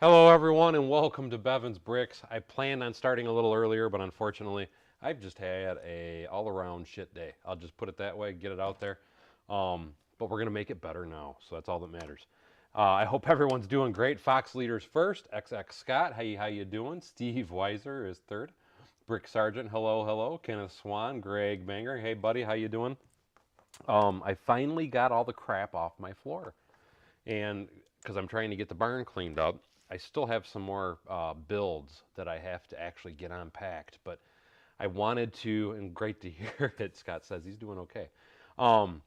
Hello, everyone, and welcome to Bevan's Bricks. I planned on starting a little earlier, but unfortunately, I've just had a all-around shit day. I'll just put it that way, get it out there. But we're gonna make it better now, so that's all that matters. I hope everyone's doing great. Fox Leaders first. XX Scott, how you doing? Steve Weiser is third. Brick Sargent, hello, hello. Kenneth Swan, Greg Banger, hey buddy, how you doing? I finally got all the crap off my floor, and because I'm trying to get the barn cleaned up, I still have some more builds that I have to actually get unpacked. But I wanted to, and great to hear it. Scott says he's doing okay. Um,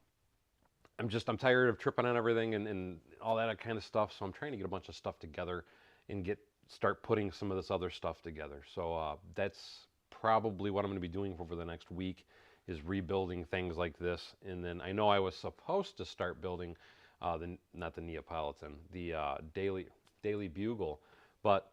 I'm tired of tripping on everything and all that kind of stuff. So I'm trying to get a bunch of stuff together and start putting some of this other stuff together. So that's probably what I'm going to be doing over the next week is rebuilding things like this. And then I know I was supposed to start building not the Neapolitan, the Daily Bugle, but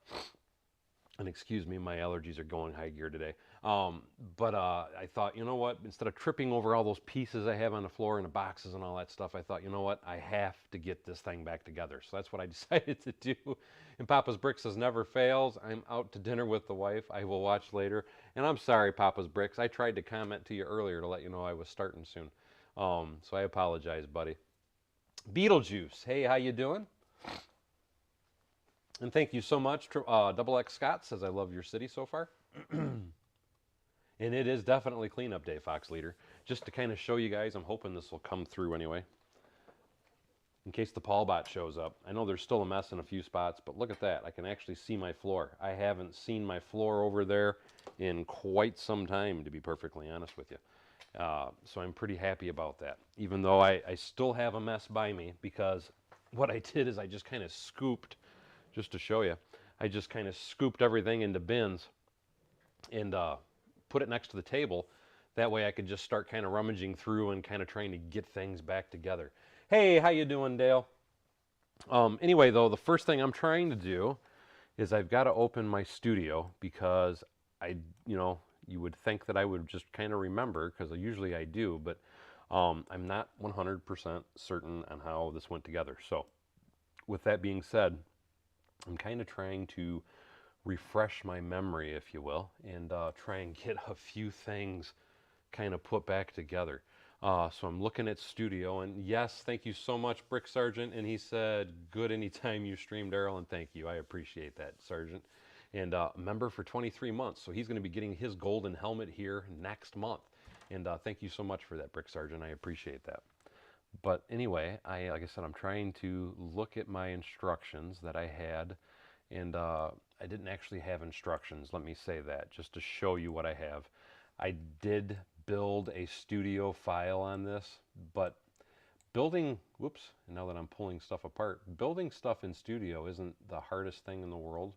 and excuse me, my allergies are going high gear today. But I thought, you know what? Instead of tripping over all those pieces I have on the floor and the boxes and all that stuff, I thought, you know what? I have to get this thing back together. So that's what I decided to do. And Papa's Bricks says never fails. I'm out to dinner with the wife. I will watch later. And I'm sorry, Papa's Bricks. I tried to comment to you earlier to let you know I was starting soon. So I apologize, buddy. Beetlejuice. Hey, how you doing? And thank you so much. Double X Scott says, I love your city so far. And it is definitely cleanup day, Fox Leader. Just to kind of show you guys, I'm hoping this will come through anyway. In case the Paul bot shows up. I know there's still a mess in a few spots, but look at that. I can actually see my floor. I haven't seen my floor over there in quite some time, to be perfectly honest with you. So I'm pretty happy about that, even though I still have a mess by me because what I did is I just kind of scooped, just to show you, I just kind of scooped everything into bins and put it next to the table. That way I could just start kind of rummaging through and kind of trying to get things back together. Hey, how you doing, Dale? Anyway, though, the first thing I'm trying to do is I've got to open my studio because I, you know, you would think that I would just kind of remember because usually I do, but I'm not 100% certain on how this went together. So, with that being said, I'm kind of trying to refresh my memory, if you will, and try and get a few things kind of put back together. So I'm looking at studio, and yes, thank you so much, Brick Sergeant. And he said, "Good anytime you stream, Daryl," and thank you. I appreciate that, Sergeant. And member for 23 months, so he's going to be getting his golden helmet here next month. And thank you so much for that, Brick Sergeant. I appreciate that. But anyway, like I said, I'm trying to look at my instructions that I had, and I didn't actually have instructions. Let me say that just to show you what I have. I did build a studio file on this, but building, whoops, now that I'm pulling stuff apart, building stuff in studio isn't the hardest thing in the world.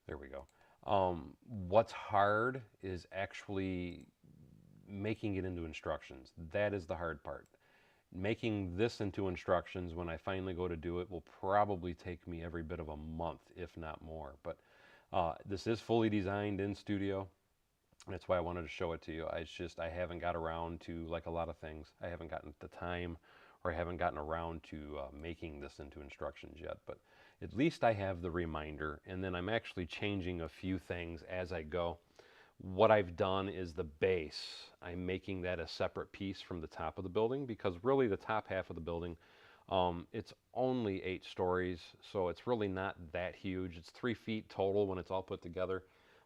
There we go. What's hard is actually making it into instructions. That is the hard part. Making this into instructions when I finally go to do it will probably take me every bit of a month, if not more. But this is fully designed in studio. That's why I wanted to show it to you. It's just I haven't got around to, like a lot of things, I haven't gotten the time or I haven't gotten around to making this into instructions yet. But at least I have the reminder, and then I'm actually changing a few things as I go. What I've done is the base. I'm making that a separate piece from the top of the building because really the top half of the building, it's only 8 stories, so it's really not that huge. It's 3 feet total when it's all put together.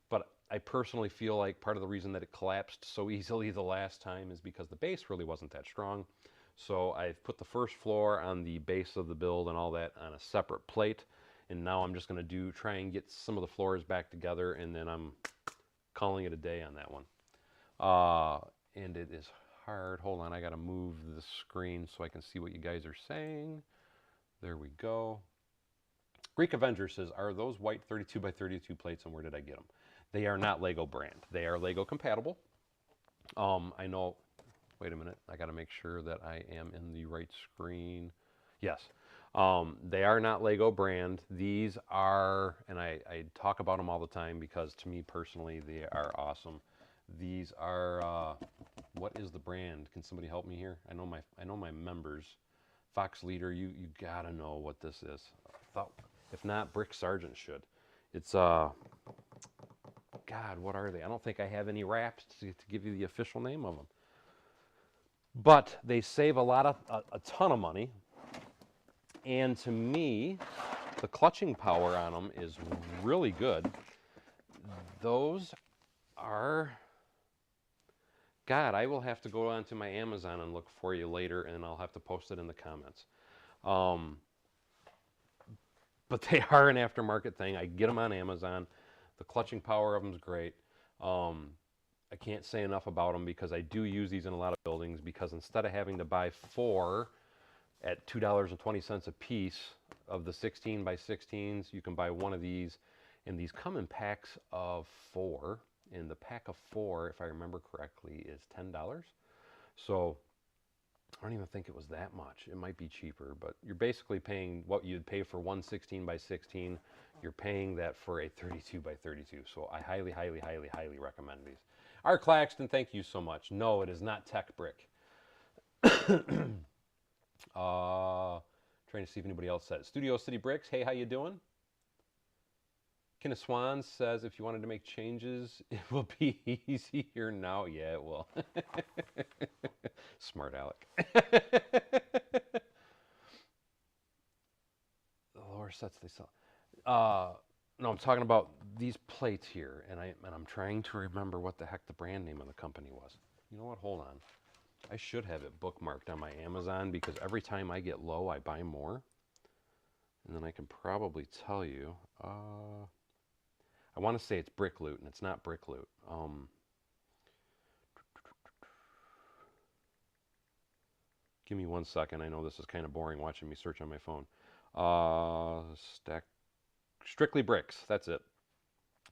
But I personally feel like part of the reason that it collapsed so easily the last time is because the base really wasn't that strong. So I've put the first floor on the base of the build and all that on a separate plate. And now I'm just going to try and get some of the floors back together, and then I'm calling it a day on that one. And it is hard. Hold on, I got to move the screen so I can see what you guys are saying. There we go. Greek Avenger says, are those white 32 by 32 plates, and where did I get them? They are not Lego brand. They are Lego compatible. I know, wait a minute, I got to make sure that I am in the right screen. Yes, they are not Lego brand. These are, and I talk about them all the time because to me personally, they are awesome. These are, what is the brand? Can somebody help me here? I know my members. Fox Leader, you gotta know what this is. If not, Brick Sergeant should. It's, God, what are they? I don't think I have any wraps to give you the official name of them. But they save a ton of money. And to me, the clutching power on them is really good. Those are, God, I will have to go onto my Amazon and look for you later, and I'll have to post it in the comments. But they are an aftermarket thing. I get them on Amazon. The clutching power of them is great. I can't say enough about them because I do use these in a lot of buildings, because instead of having to buy 4 at $2.20 a piece of the 16 by 16s, you can buy one of these, and these come in packs of 4, and the pack of 4, if I remember correctly, is $10. So I don't even think it was that much. It might be cheaper, but you're basically paying what you'd pay for one 16 by 16. You're paying that for a 32 by 32. So I highly, highly, highly, highly recommend these. Art Claxton, thank you so much. No, it is not Tech Brick. Trying to see if anybody else said it. Studio City Bricks, hey, how you doing? Kenneth Swan says, if you wanted to make changes, it will be easier now. Yeah, it will. Smart Alec. The lower sets they sell. No, I'm talking about these plates here, and I'm trying to remember what the heck the brand name of the company was. You know what? Hold on. I should have it bookmarked on my Amazon, because every time I get low, I buy more. And then I can probably tell you. I want to say it's Brick Loot, and it's not Brick Loot. Give me 1 second. I know this is kind of boring watching me search on my phone. Strictly Bricks. That's it.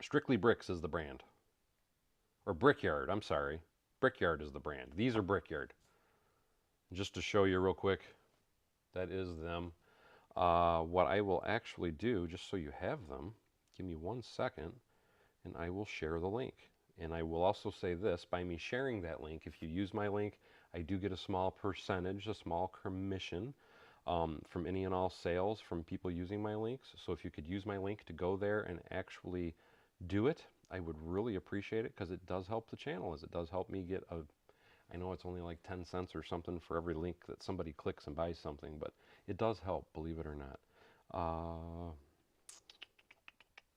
Strictly Bricks is the brand. Or Brickyard. I'm sorry. Brickyard is the brand. These are Brickyard. Just to show you real quick, that is them. What I will actually do, just so you have them, give me 1 second, and I will share the link. And I will also say this, by me sharing that link, if you use my link, I do get a small percentage, a small commission from any and all sales from people using my links. So if you could use my link to go there and actually do it, I would really appreciate it, because it does help the channel, as it does help me get I know it's only like 10 cents or something for every link that somebody clicks and buys something, but it does help, believe it or not.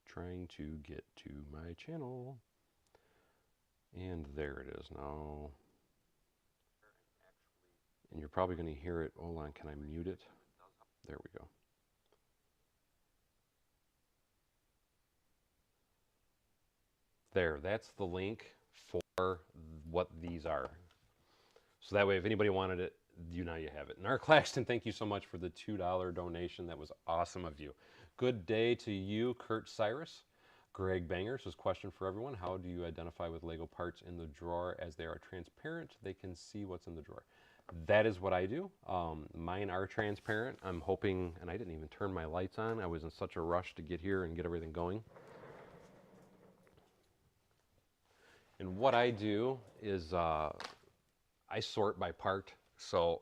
Trying to get to my channel. And there it is now. And you're probably going to hear it. Hold on, can I mute it? There we go. There, that's the link for what these are. So that way, if anybody wanted it, now you have it. And Art Claxton, thank you so much for the $2 donation. That was awesome of you. Good day to you, Kurt Cyrus. Greg Bangers, his question for everyone: how do you identify with Lego parts in the drawer? As they are transparent, they can see what's in the drawer. That is what I do. Mine are transparent. I'm hoping, and I didn't even turn my lights on. I was in such a rush to get here and get everything going. And what I do is I sort by part. So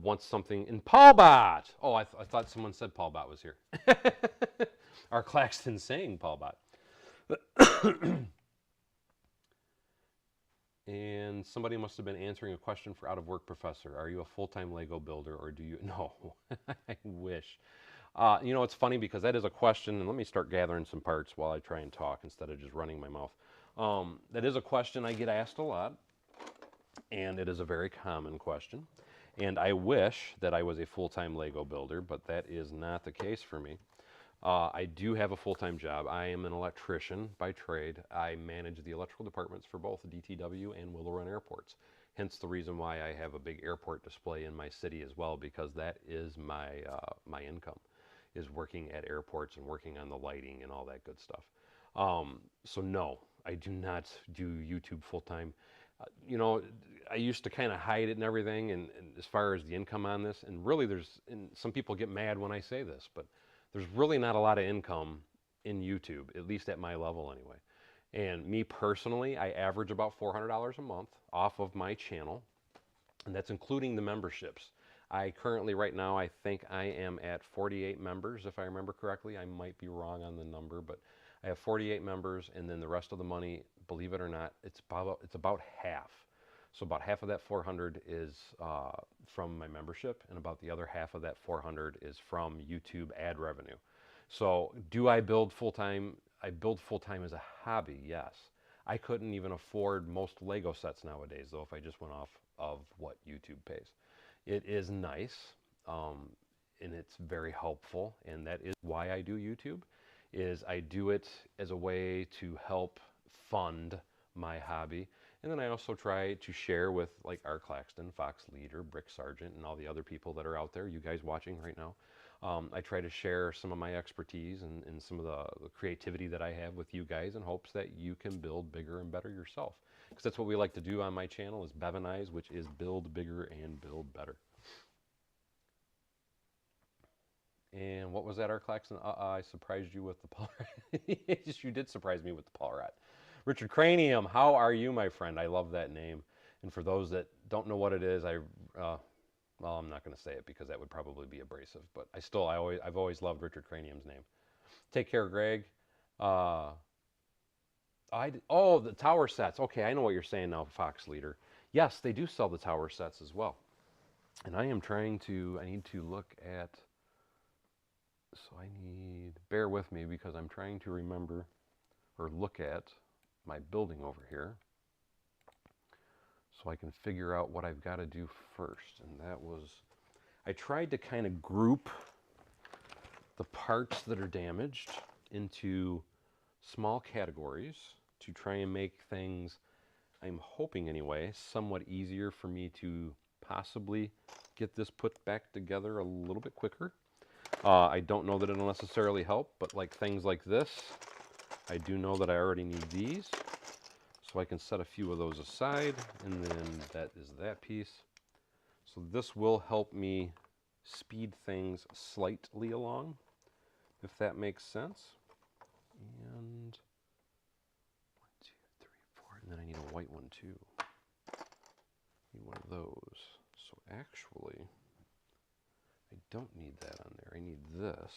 once something in Paulbot. Oh, I thought someone said Paulbot was here. Our Claxton saying Paulbot. And somebody must have been answering a question for Out of Work Professor. Are you a full-time Lego builder, or do you? No, I wish. You know, it's funny because that is a question, and let me start gathering some parts while I try and talk instead of just running my mouth. That is a question I get asked a lot, and it is a very common question. And I wish that I was a full-time Lego builder, but that is not the case for me. I do have a full-time job. I am an electrician by trade. I manage the electrical departments for both DTW and Willow Run airports. Hence the reason why I have a big airport display in my city as well, because that is my income, is working at airports and working on the lighting and all that good stuff. So no, I do not do YouTube full-time. You know, I used to kind of hide it and everything, and as far as the income on this, and really and some people get mad when I say this, but there's really not a lot of income in YouTube, at least at my level anyway. And me personally, I average about $400 a month off of my channel, and that's including the memberships. I currently, right now, I think I am at 48 members, if I remember correctly. I might be wrong on the number, but I have 48 members, and then the rest of the money, believe it or not, it's about half. So about half of that 400 is from my membership, and about the other half of that 400 is from YouTube ad revenue. So do I build full-time? I build full-time as a hobby, yes. I couldn't even afford most Lego sets nowadays, though, if I just went off of what YouTube pays. It is nice, and it's very helpful, and that is why I do YouTube, is I do it as a way to help fund my hobby. And then I also try to share with like Art Claxton, Fox Leader, Brick Sargent, and all the other people that are out there, you guys watching right now. I try to share some of my expertise and some of the creativity that I have with you guys in hopes that you can build bigger and better yourself. Because that's what we like to do on my channel is Bevanize, which is build bigger and build better. And what was that, Art Claxton? I surprised you with the Paul Rat. You did surprise me with the Paul Rat. Richard Cranium, how are you, my friend? I love that name. And for those that don't know what it is, well, I'm not going to say it because that would probably be abrasive. But I've always loved Richard Cranium's name. Take care, Greg. Oh, the tower sets. Okay, I know what you're saying now, Fox Leader. Yes, they do sell the tower sets as well. And I need to look at, bear with me because I'm trying to remember or look at my building over here so I can figure out what I've got to do first. And that was, I tried to kind of group the parts that are damaged into small categories to try and make things, I'm hoping anyway, somewhat easier for me to possibly get this put back together a little bit quicker. I don't know that it'll necessarily help, but like things like this, I do know that I already need these. So I can set a few of those aside, and then that is that piece. So this will help me speed things slightly along, if that makes sense. And 1, 2, 3, 4, and then I need a white one too. Need one of those. So actually, I don't need that on there. I need this.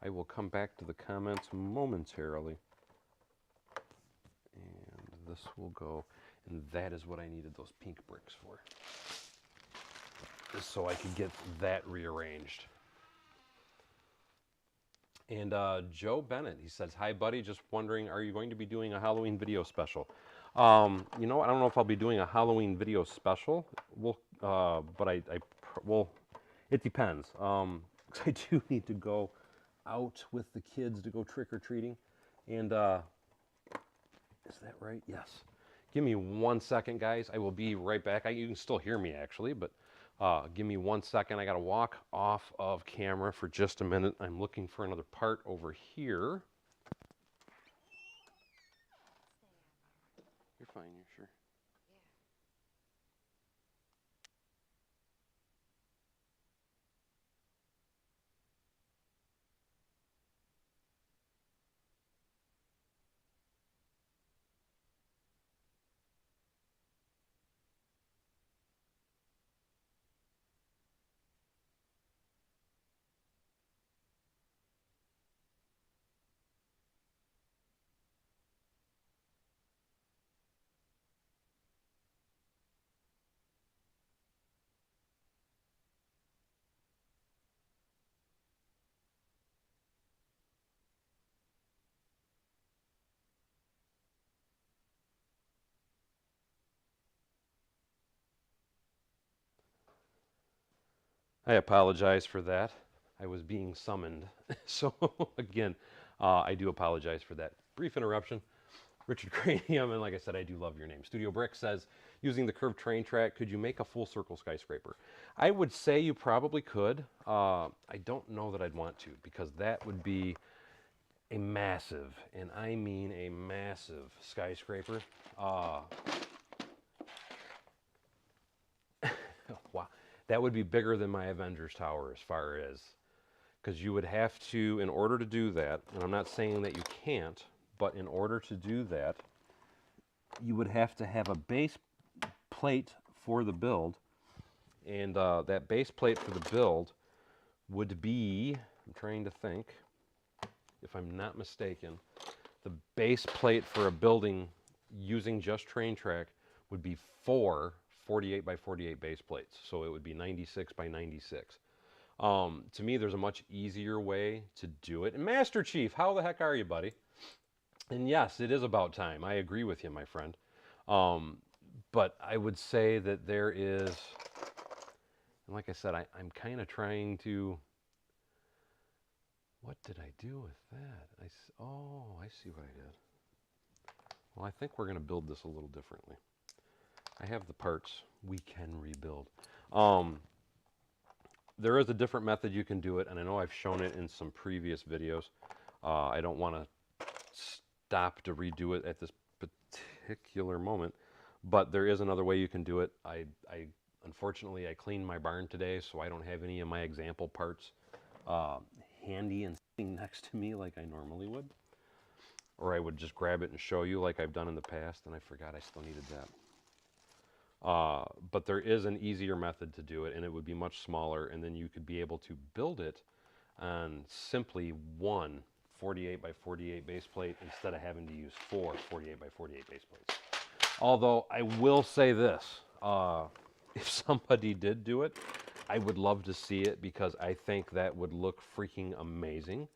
I will come back to the comments momentarily. And this will go, and that is what I needed those pink bricks for. Just so I could get that rearranged. And Joe Bennett, he says, "Hi, buddy. Just wondering, are you going to be doing a Halloween video special?" You know, I don't know if I'll be doing a Halloween video special. But well, it depends. I do need to go out with the kids to go trick or treating, and is that right? Yes. Give me 1 second, guys. I will be right back. You can still hear me actually, but give me 1 second. I got to walk off of camera for just a minute. I'm looking for another part over here. You're fine, you're sure. I apologize for that. I was being summoned. So again, I do apologize for that brief interruption. Richard Cranium, and like I said, I do love your name. Studio Brick says, using the curved train track, could you make a full circle skyscraper? I would say you probably could. I don't know that I'd want to, because that would be a massive, and I mean a massive skyscraper. Wow. That would be bigger than my Avengers Tower as far as, because you would have to, in order to do that, and I'm not saying that you can't, but in order to do that, you would have to have a base plate for the build, And that base plate for the build would be, I'm trying to think, if I'm not mistaken, the base plate for a building using just train track would be 4 48 by 48 base plates. So it would be 96 by 96. To me, there's a much easier way to do it. And Master Chief, how the heck are you, buddy? And yes, it is about time. I agree with you, my friend. But I would say that there is, and like I said, I'm kind of trying to, what did I do with that? Oh, I see what I did. Well, I think we're going to build this a little differently. I have the parts we can rebuild. There is a different method you can do it, and I know I've shown it in some previous videos. I don't want to stop to redo it at this particular moment, but there is another way you can do it. Unfortunately, I cleaned my barn today, so I don't have any of my example parts handy and sitting next to me like I normally would. Or I would just grab it and show you like I've done in the past, and I forgot I still needed that. But there is an easier method to do it, and it would be much smaller, and then you could be able to build it on simply one 48 by 48 base plate instead of having to use 4 48 by 48 base plates. Although I will say this, if somebody did do it, I would love to see it because I think that would look freaking amazing.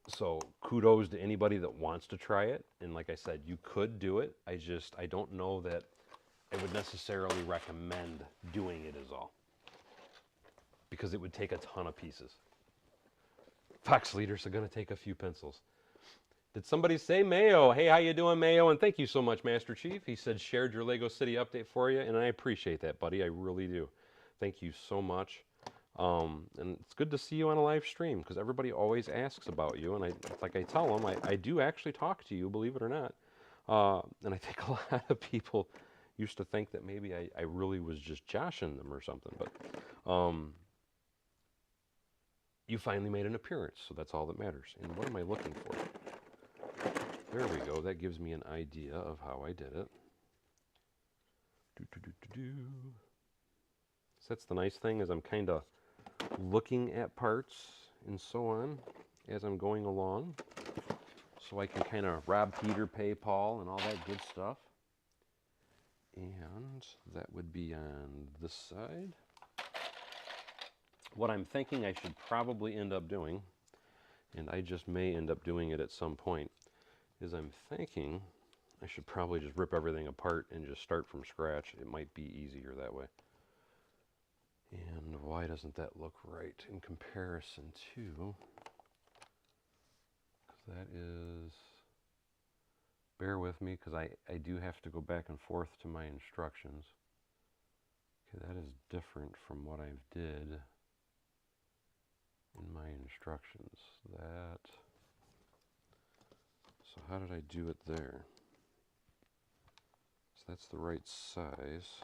So kudos to anybody that wants to try it. And like I said, you could do it. I don't know that I would necessarily recommend doing it is all. Because it would take a ton of pieces. Fox leaders are going to take a few pencils. Did somebody say Mayo? Hey, how you doing, Mayo? And thank you so much, Master Chief. He said shared your Lego City update for you, and I appreciate that, buddy. I really do. Thank you so much. And it's good to see you on a live stream because everybody always asks about you, and like I tell them, I do actually talk to you, believe it or not. And I think a lot of people used to think that maybe I really was just joshing them or something, but you finally made an appearance, so that's all that matters. And what am I looking for? There we go. That gives me an idea of how I did it. So that's the nice thing is I'm kind of looking at parts and so on as I'm going along, so I can kind of rob Peter, pay Paul, and all that good stuff. And that would be on this side. What I'm thinking I should probably end up doing, and I just may end up doing it at some point, is I'm thinking I should probably just rip everything apart and just start from scratch. It might be easier that way. And why doesn't that look right in comparison to, because that is, bear with me because I do have to go back and forth to my instructions. Okay, that is different from what I did in my instructions. So how did I do it there? So that's the right size.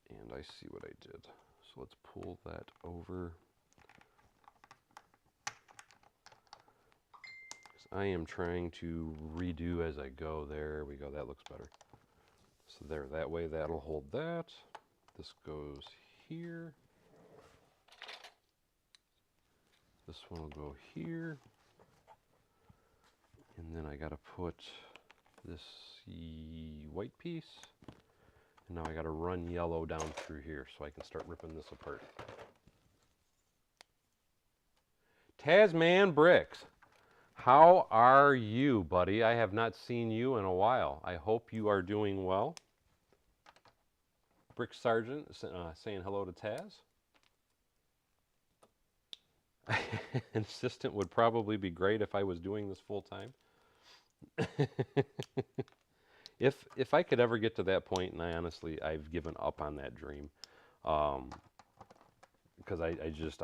And I see what I did. So let's pull that over. I am trying to redo as I go. There we go. That looks better. So there, that way that'll hold that. This goes here. This one will go here. And then I got to put this white piece. And now I got to run yellow down through here so I can start ripping this apart. Tasman Bricks. How are you, buddy? I have not seen you in a while. I hope you are doing well. Brick Sergeant saying hello to Taz. An assistant would probably be great if I was doing this full time. If I could ever get to that point, and I've given up on that dream, because I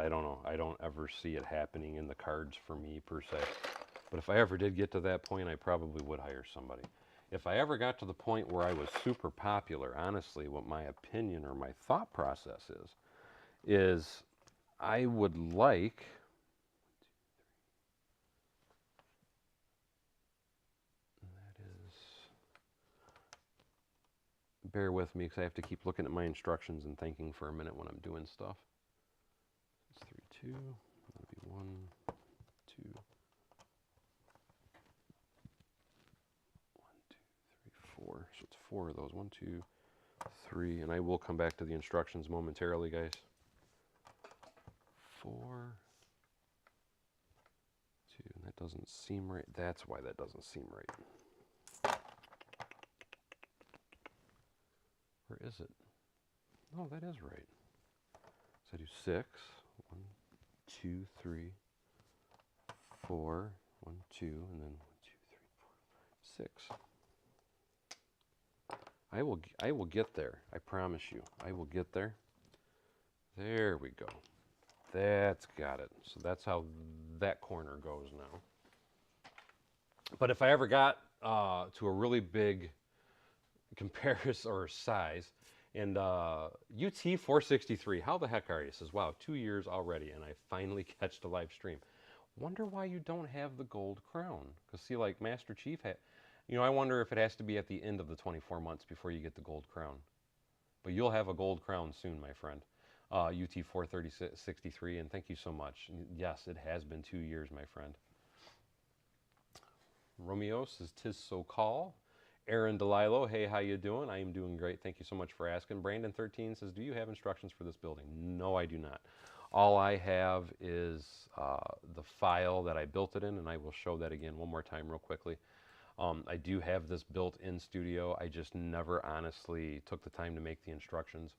don't know. I don't ever see it happening in the cards for me per se. But if I ever did get to that point, I probably would hire somebody. If I ever got to the point where I was super popular, honestly, what my opinion or my thought process is I would like, bear with me because I have to keep looking at my instructions and thinking for a minute when I'm doing stuff. It's 3, 2, that'll be 1, 2, 1, 2, 3, 4. So it's 4 of those. 1, 2, 3, and I will come back to the instructions momentarily, guys. 4, 2, and that doesn't seem right. That's why that doesn't seem right. Where is it? No, that is right. So I do 6, 1, 2, 3, 4, 1, 2, and then 1, 2, 3, 4, 6. I will get there. I promise you. I will get there. There we go. That's got it. So that's how that corner goes now. But if I ever got to a really big comparison or size, and UT 463, how the heck are you? Says, wow, 2 years already, and I finally catch the live stream. Wonder why you don't have the gold crown. Because see, like Master Chief had, you know, I wonder if it has to be at the end of the 24 months before you get the gold crown. But you'll have a gold crown soon, my friend. UT 463, and thank you so much. Yes, it has been 2 years, my friend. Romeo says, tis so call. Aaron DeLilo, hey, how you doing? I am doing great. Thank you so much for asking. Brandon13 says, do you have instructions for this building? No, I do not. All I have is the file that I built it in, and I will show that again one more time real quickly. I do have this built in studio. I just never honestly took the time to make the instructions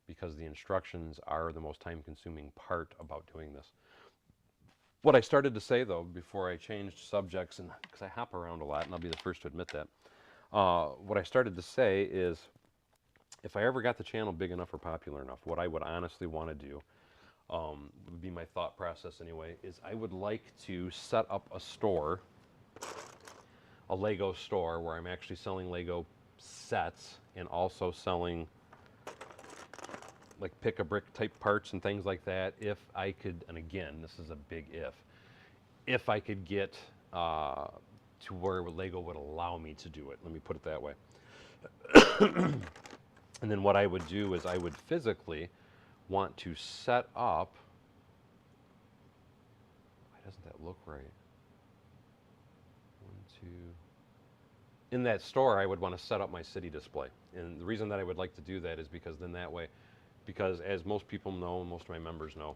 because the instructions are the most time-consuming part about doing this. What I started to say, though, before I changed subjects, and because I hop around a lot, and I'll be the first to admit that, what I started to say is if I ever got the channel big enough or popular enough, what I would honestly want to do, would be my thought process anyway, is I would like to set up a store, a Lego store, where I'm actually selling Lego sets and also selling like pick-a-brick type parts and things like that, if I could, and again, this is a big if I could get to where Lego would allow me to do it. Let me put it that way. And then what I would do is I would physically want to set up, why doesn't that look right? 1, 2. In that store, I would want to set up my city display. And the reason that I would like to do that is because then that way, because as most people know, most of my members know,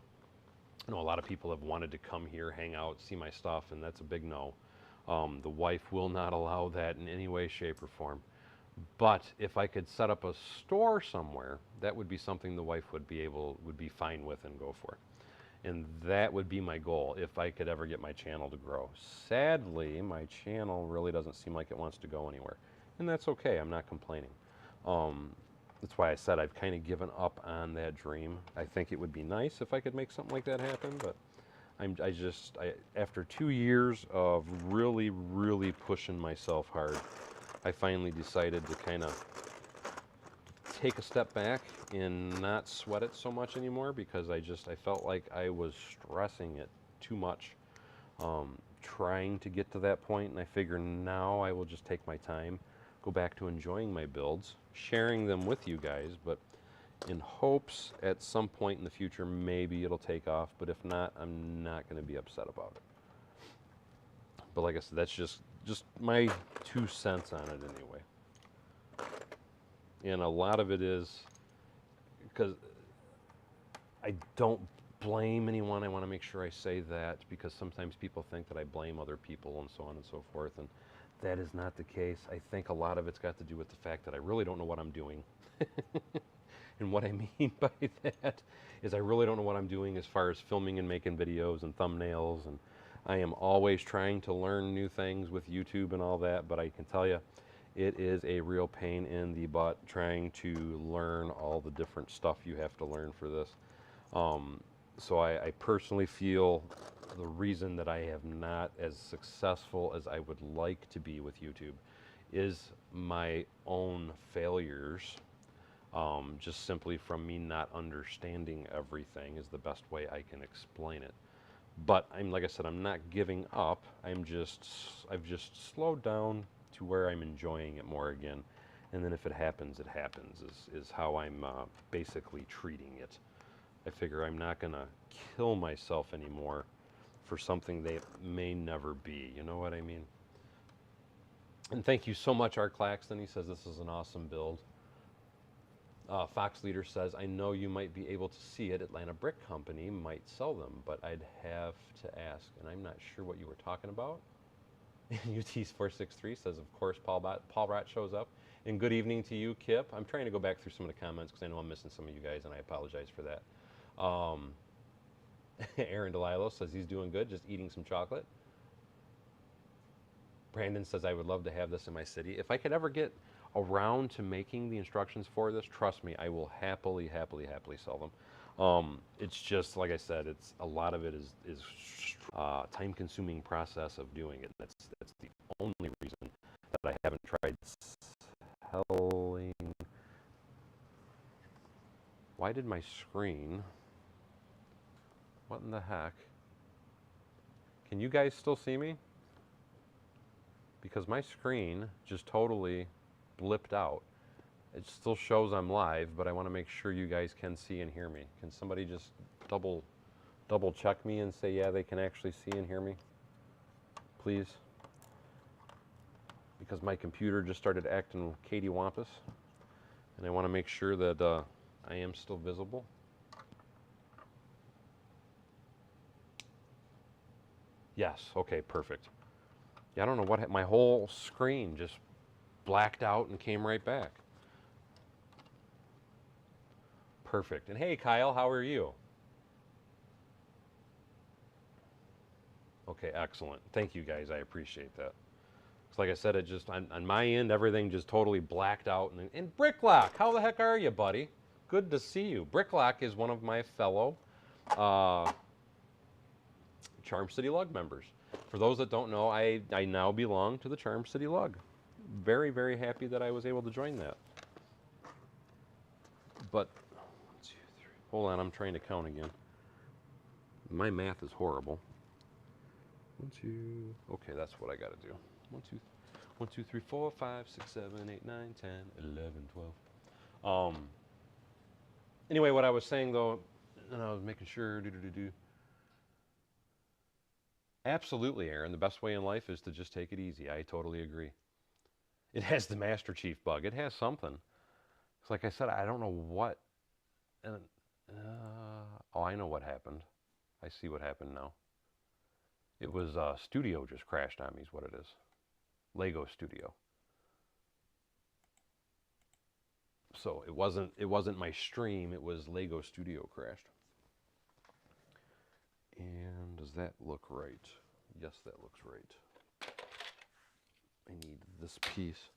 I know a lot of people have wanted to come here, hang out, see my stuff, and that's a big no. The wife will not allow that in any way, shape, or form. But if I could set up a store somewhere, that would be something the wife would be fine with and go for. And that would be my goal if I could ever get my channel to grow. Sadly, my channel really doesn't seem like it wants to go anywhere. And that's okay, I'm not complaining. That's why I said I've kind of given up on that dream. I think it would be nice if I could make something like that happen, but after 2 years of really, really pushing myself hard, I finally decided to kind of take a step back and not sweat it so much anymore because I felt like I was stressing it too much, trying to get to that point, and I figure now I will just take my time, go back to enjoying my builds, sharing them with you guys, but in hopes at some point in the future maybe it'll take off, but if not, I'm not going to be upset about it. But like I said, that's just my 2 cents on it anyway. And a lot of it is because I don't blame anyone. I want to make sure I say that because sometimes people think that I blame other people and so on and so forth, and that is not the case. I think a lot of it's got to do with the fact that I really don't know what I'm doing. And what I mean by that is I really don't know what I'm doing as far as filming and making videos and thumbnails, and I am always trying to learn new things with YouTube and all that, but I can tell you it is a real pain in the butt trying to learn all the different stuff you have to learn for this. So I personally feel the reason that I have not as successful as I would like to be with YouTube is my own failures. Just simply from me not understanding everything is the best way I can explain it. But like I said, I'm not giving up. I've just slowed down to where I'm enjoying it more again. And then if it happens, is how I'm basically treating it. I figure I'm not going to kill myself anymore for something that may never be. You know what I mean? And thank you so much, Art Claxton. He says this is an awesome build. Fox Leader says, I know you might be able to see it. Atlanta Brick Company might sell them, but I'd have to ask, and I'm not sure what you were talking about. UT463 says, of course, Paul Rott shows up. And good evening to you, Kip. I'm trying to go back through some of the comments because I know I'm missing some of you guys, and I apologize for that. Aaron DeLilo says he's doing good, just eating some chocolate. Brandon says, I would love to have this in my city. If I could ever get around to making the instructions for this, trust me, I will happily sell them. It's just, like I said, it's a lot of it is time-consuming process of doing it. That's the only reason that I haven't tried selling. Why did my screen... What in the heck? Can you guys still see me? Because my screen just totally blipped out. It still shows I'm live, but I want to make sure you guys can see and hear me. Can somebody just double check me and say, yeah, they can actually see and hear me? Please? Because my computer just started acting Katie Wampus, and I want to make sure that I am still visible. Yes, okay, perfect. Yeah, I don't know what, my whole screen just blacked out and came right back. Perfect. And hey, Kyle, how are you? Okay, excellent. Thank you, guys. I appreciate that. It's like I said, it just, on my end, everything just totally blacked out. And Bricklock, how the heck are you, buddy? Good to see you. Bricklock is one of my fellow Charm City Lug members. For those that don't know, I now belong to the Charm City Lug. Very, very happy that I was able to join that. But, 1, 2, 3. Hold on, I'm trying to count again. My math is horrible. 1, 2. Okay, that's what I got to do. 1, 2, 1, 2, 3, 4, 5, 6, 7, 8, 9, 10, 11, 12. Anyway, what I was saying though, and I was making sure. Absolutely, Aaron. The best way in life is to just take it easy. I totally agree. It has the Master Chief bug. It has something. It's like I said, I don't know what. Oh, I know what happened. I see what happened now. It was Studio just crashed on me is what it is. Lego Studio. So it wasn't my stream, it was Lego Studio crashed. And does that look right? Yes, that looks right. I need this piece.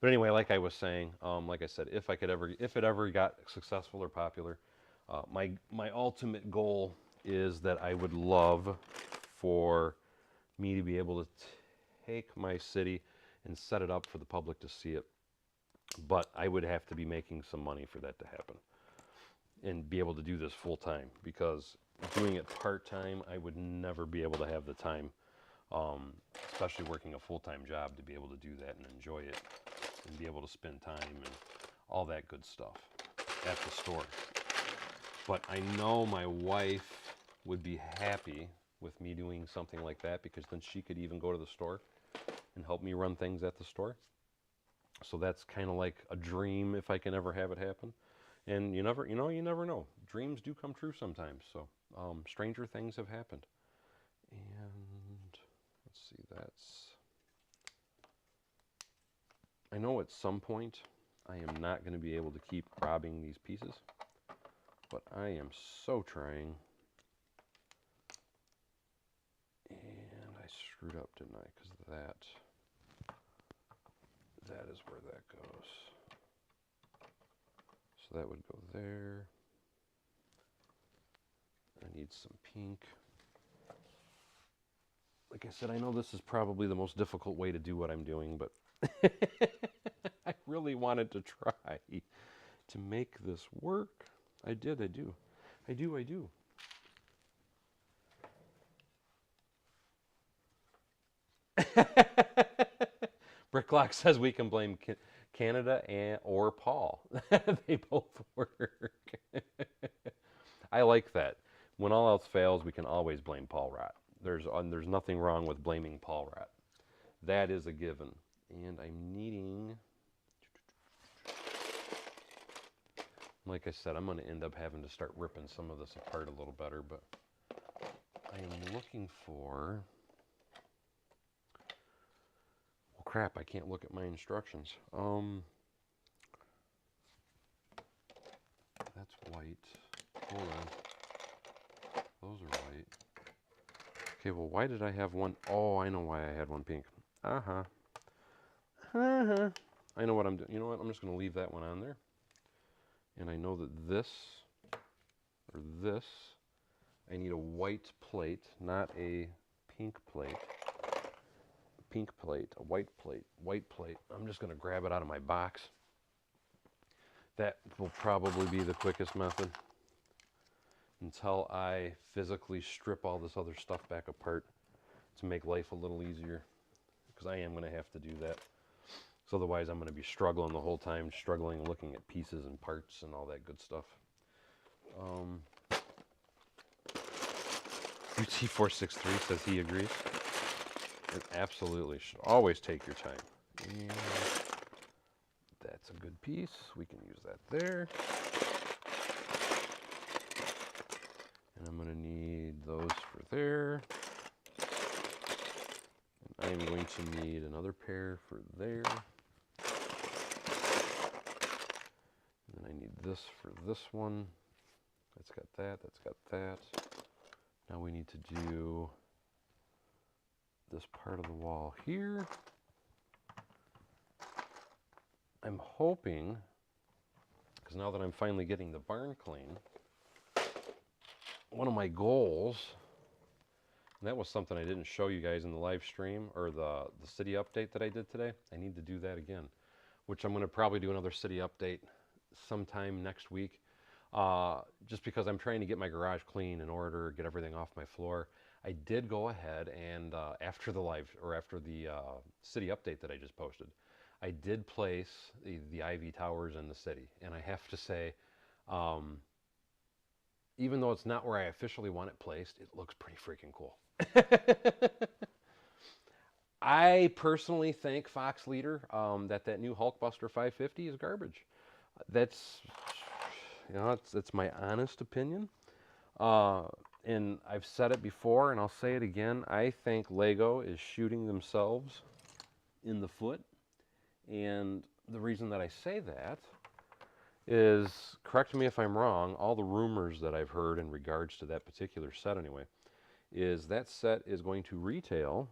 But anyway, like I was saying, like I said, if it ever got successful or popular, my ultimate goal is that I would love for me to be able to take my city and set it up for the public to see it. But I would have to be making some money for that to happen and be able to do this full time, because doing it part time, I would never be able to have the time, especially working a full-time job, to be able to do that and enjoy it and be able to spend time and all that good stuff at the store. But I know my wife would be happy with me doing something like that, because then she could even go to the store and help me run things at the store. So that's kind of like a dream if I can ever have it happen. And you never know. Dreams do come true sometimes. So stranger things have happened. And let's see, I know at some point I am not going to be able to keep robbing these pieces, but I am so trying. And I screwed up, didn't I? Because that is where that goes. So that would go there. I need some pink. Like I said, I know this is probably the most difficult way to do what I'm doing, but I really wanted to try to make this work. I do. Bricklock says we can blame Canada or Paul. They both work. I like that. When all else fails, we can always blame Paul Rott. There's nothing wrong with blaming Paul Rott. That is a given. And I'm needing, like I said, I'm going to end up having to start ripping some of this apart a little better, but I am looking for, well, crap, I can't look at my instructions. That's white. Hold on. Those are white. Okay, well, why did I have one? Oh, I know why I had one pink. Uh-huh. Uh-huh. I know what I'm doing. You know what? I'm just going to leave that one on there. And I know that this, or this, I need a white plate, not a pink plate. Pink plate, a white plate, white plate. I'm just going to grab it out of my box. That will probably be the quickest method until I physically strip all this other stuff back apart to make life a little easier, because I am going to have to do that. So otherwise I'm going to be struggling the whole time, struggling looking at pieces and parts and all that good stuff. UT463 says he agrees. It absolutely should always take your time. And that's a good piece. We can use that there. And I'm going to need those for there. And I'm going to need another pair for there. And then I need this for this one. That's got that, that's got that. Now we need to do this part of the wall here. I'm hoping, because now that I'm finally getting the barn clean, one of my goals, and that was something I didn't show you guys in the live stream or the city update that I did today. I need to do that again, which I'm going to probably do another city update sometime next week. Just because I'm trying to get my garage clean in order, get everything off my floor. I did go ahead and after the city update that I just posted, I did place the Ivy Towers in the city. And I have to say, even though it's not where I officially want it placed, it looks pretty freaking cool. I personally think, Fox Leader, that new Hulkbuster 550 is garbage. That's, you know, it's my honest opinion. And I've said it before, and I'll say it again. I think Lego is shooting themselves in the foot. And the reason that I say that is, correct me if I'm wrong, all the rumors that I've heard in regards to that particular set anyway, is that set is going to retail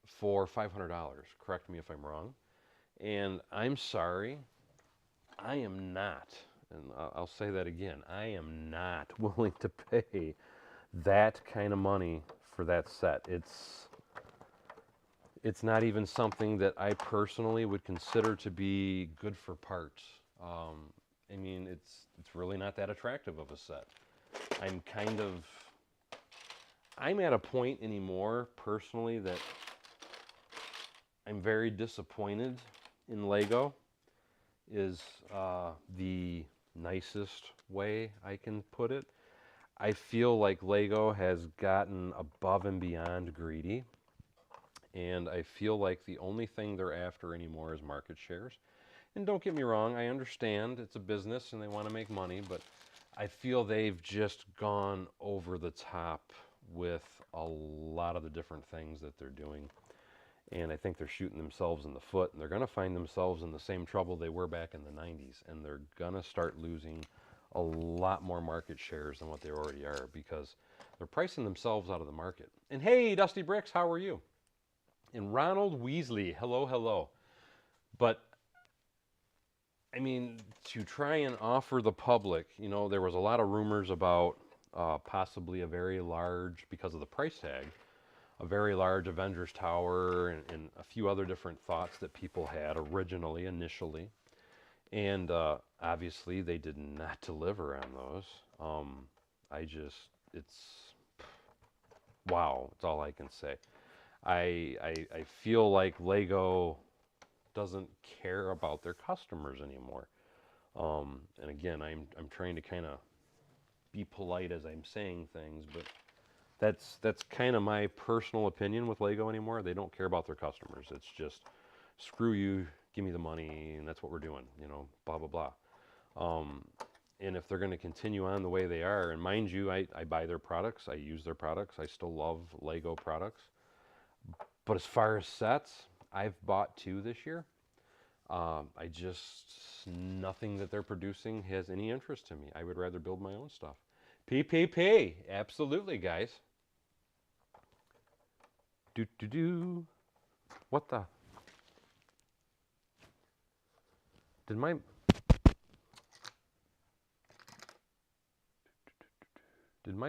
for $500. Correct me if I'm wrong. And I'm sorry, I am not, and I'll say that again, I am not willing to pay that kind of money for that set. It's not even something that I personally would consider to be good for parts. I mean, it's really not that attractive of a set. I'm at a point anymore, personally, that I'm very disappointed in Lego, is the nicest way I can put it. I feel like Lego has gotten above and beyond greedy, and I feel like the only thing they're after anymore is market shares. And don't get me wrong, I understand it's a business and they want to make money, but I feel they've just gone over the top with a lot of the different things that they're doing. And I think they're shooting themselves in the foot, and they're going to find themselves in the same trouble they were back in the 90s, and they're going to start losing a lot more market shares than what they already are, because they're pricing themselves out of the market. And hey, Dusty Bricks, how are you? And Ronald Weasley, hello, hello. But I mean, to try and offer the public, you know, there was a lot of rumors about possibly a very large, because of the price tag, a very large Avengers Tower and a few other different thoughts that people had initially. And obviously they did not deliver on those. Wow, that's all I can say. I feel like Lego doesn't care about their customers anymore. And again, I'm trying to kind of be polite as I'm saying things, but that's kind of my personal opinion with Lego anymore. They don't care about their customers. It's just screw you, give me the money, and that's what we're doing. You know, blah blah blah. Um, and if they're going to continue on the way they are, and mind you, I buy their products, I use their products, I still love Lego products. But as far as sets, I've bought 2 this year. I just, nothing that they're producing has any interest to me. I would rather build my own stuff. PPP, absolutely, guys. Do do do. What the? Did my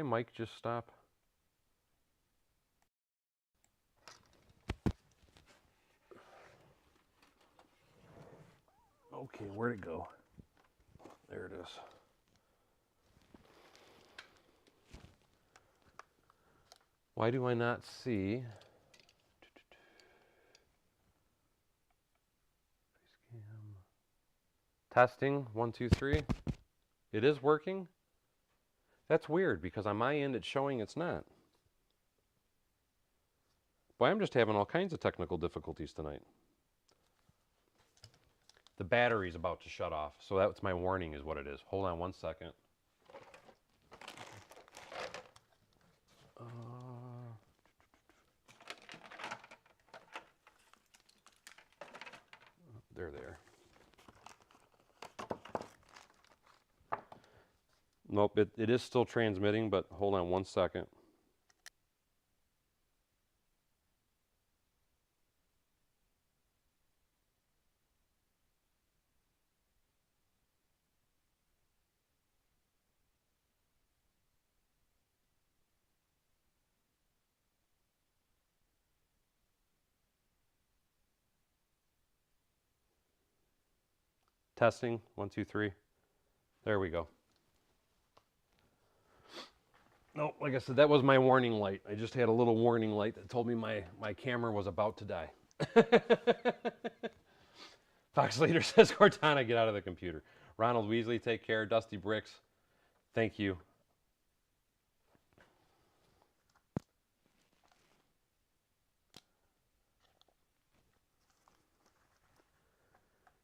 mic just stop? Okay, where'd it go? There it is. Why do I not see? Testing, 1, 2, 3. It is working? That's weird because on my end it's showing it's not. Boy, I'm just having all kinds of technical difficulties tonight. The battery's about to shut off, so that's my warning is what it is. Hold on 1 second. There they are. Nope, it is still transmitting, but hold on 1 second. Testing, 1, 2, 3. There we go. Nope, like I said, that was my warning light. I just had a little warning light that told me my camera was about to die. Fox Leader says, Cortana, get out of the computer. Ronald Weasley, take care. Dusty Bricks, thank you.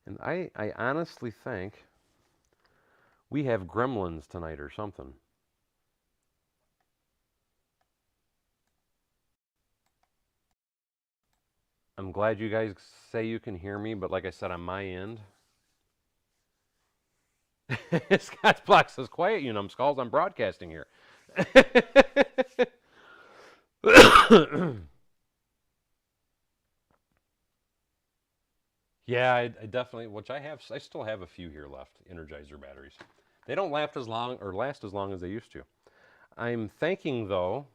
And I honestly think we have gremlins tonight or something. I'm glad you guys say you can hear me, but like I said, on my end. Scott's Block says, quiet, you numbskulls, I'm broadcasting here. Yeah, I definitely, which I still have a few here left, Energizer batteries. They don't last as long as they used to. I'm thinking though,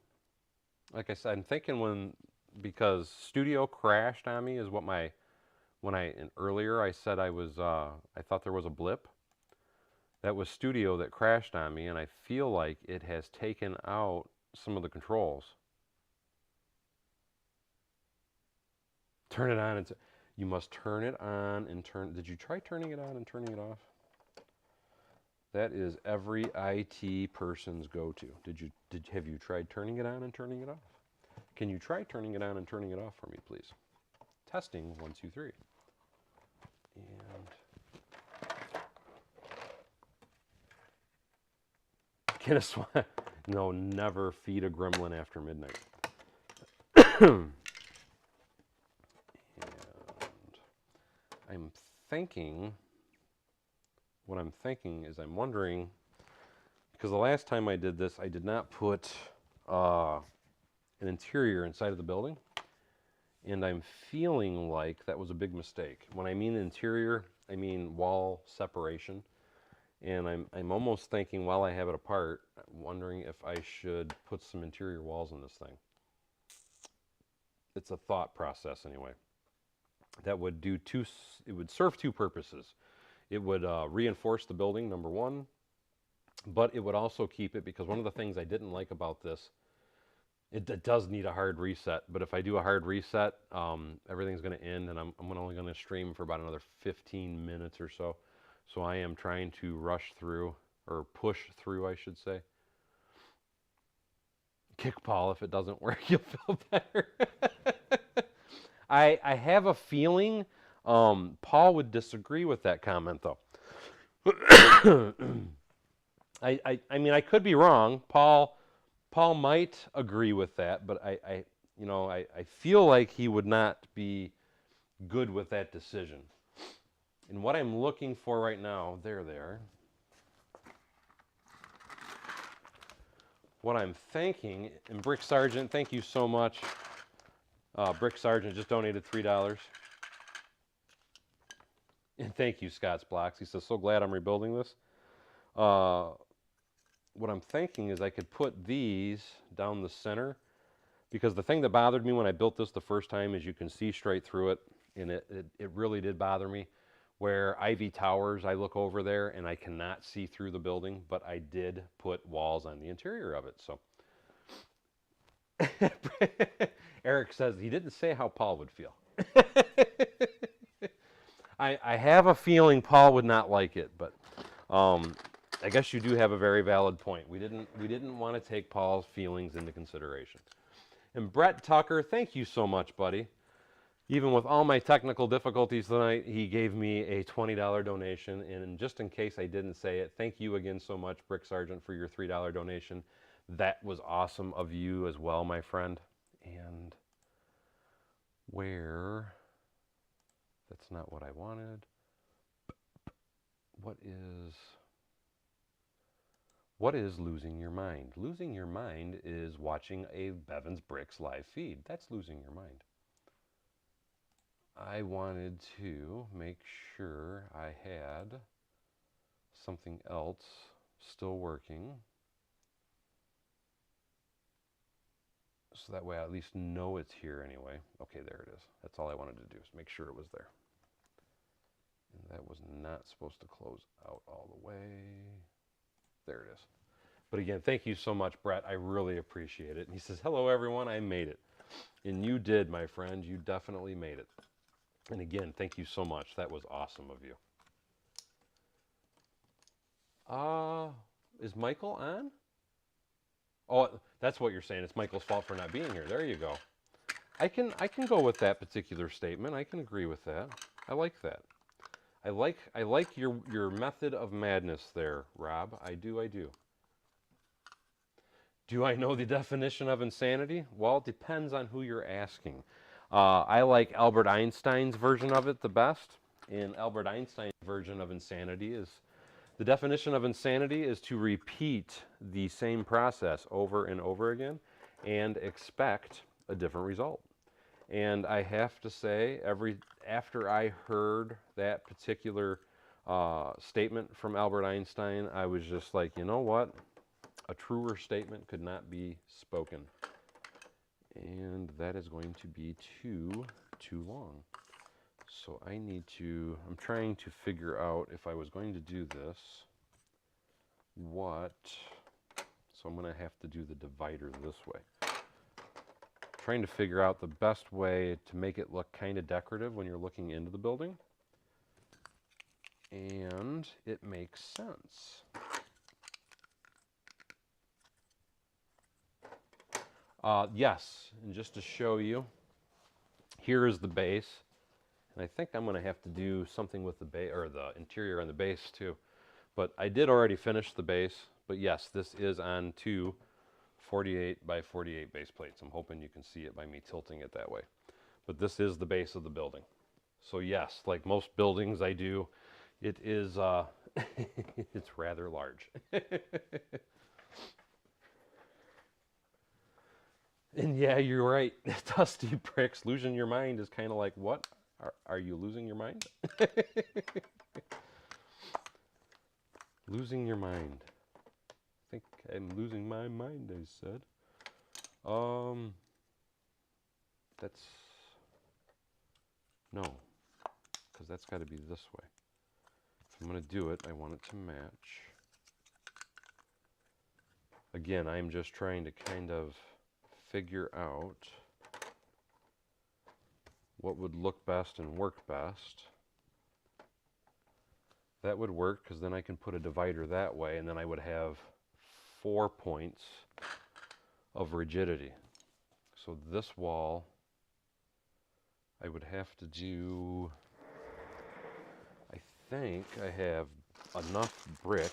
like I said, I'm thinking because Studio crashed on me is what earlier I said I thought there was a blip. That was Studio that crashed on me, and I feel like it has taken out some of the controls. Turn it on. You must turn it on and turn. Did you try turning it on and turning it off? That is every IT person's go-to. Have you tried turning it on and turning it off? Can you try turning it on and turning it off for me, please? Testing, 1, 2, 3. And get a swat. No, never feed a gremlin after midnight. And what I'm thinking is I'm wondering, because the last time I did this, I did not put an interior inside of the building. And I'm feeling like that was a big mistake. When I mean interior, I mean wall separation. And I'm almost thinking while I have it apart, I'm wondering if I should put some interior walls in this thing. It's a thought process anyway. That would it would serve 2 purposes. It would reinforce the building, number 1, but it would also keep it, because one of the things I didn't like about this It does need a hard reset, but if I do a hard reset, everything's going to end, and I'm only going to stream for about another 15 minutes or so. So I am trying to rush through, or push through, I should say. Kick Paul if it doesn't work, you'll feel better. I have a feeling Paul would disagree with that comment, though. I mean, I could be wrong. Paul might agree with that, but I feel like he would not be good with that decision. And what I'm looking for right now, there. What I'm thinking, and Brick Sergeant, thank you so much. Brick Sergeant just donated $3. And thank you, Scott's Blocks. He says, so glad I'm rebuilding this. What I'm thinking is I could put these down the center, because the thing that bothered me when I built this the first time is you can see straight through it, and it really did bother me. Where Ivy Towers, I look over there and I cannot see through the building, but I did put walls on the interior of it. So Eric says he didn't say how Paul would feel. I have a feeling Paul would not like it, but I guess you do have a very valid point. We didn't want to take Paul's feelings into consideration. And Brett Tucker, thank you so much, buddy. Even with all my technical difficulties tonight, he gave me a $20 donation. And just in case I didn't say it, thank you again so much, Brick Sergeant, for your $3 donation. That was awesome of you as well, my friend. And where? That's not what I wanted. What is losing your mind? Losing your mind is watching a Bevan's Bricks live feed. That's losing your mind. I wanted to make sure I had something else still working, so that way I at least know it's here anyway. Okay, there it is. That's all I wanted to do, is make sure it was there. And that was not supposed to close out all the way. There it is. But again, thank you so much, Brett. I really appreciate it. And he says, hello, everyone. I made it. And you did, my friend. You definitely made it. And again, thank you so much. That was awesome of you. Is Michael on? Oh, that's what you're saying. It's Michael's fault for not being here. There you go. I can go with that particular statement. I can agree with that. I like that. I like your method of madness there, Rob. I do. Do I know the definition of insanity? Well, it depends on who you're asking. I like Albert Einstein's version of it the best. And Albert Einstein's version of insanity is, the definition of insanity is to repeat the same process over and over again and expect a different result. And I have to say, after I heard that particular statement from Albert Einstein, I was just like, you know what? A truer statement could not be spoken. And that is going to be too long. So I'm trying to figure out, if I was going to do this, so I'm going to have to do the divider this way. Trying to figure out the best way to make it look kind of decorative when you're looking into the building. And it makes sense. Yes, and just to show you, here is the base. And I think I'm going to have to do something with the base, or the interior on the base too. But I did already finish the base. But yes, this is on two 48 by 48 base plates. I'm hoping you can see it by me tilting it that way. But this is the base of the building. So yes, like most buildings I do, it is, it's rather large. And yeah, you're right. Dusty Bricks, losing your mind is kind of like, what? Are you losing your mind? Losing your mind. I think I'm losing my mind, I said. That's, no, because that's got to be this way. If I'm going to do it, I want it to match. Again, I'm just trying to kind of figure out what would look best and work best. That would work because then I can put a divider that way, and then I would have 4 points of rigidity. So this wall, I would have to do, I think I have enough brick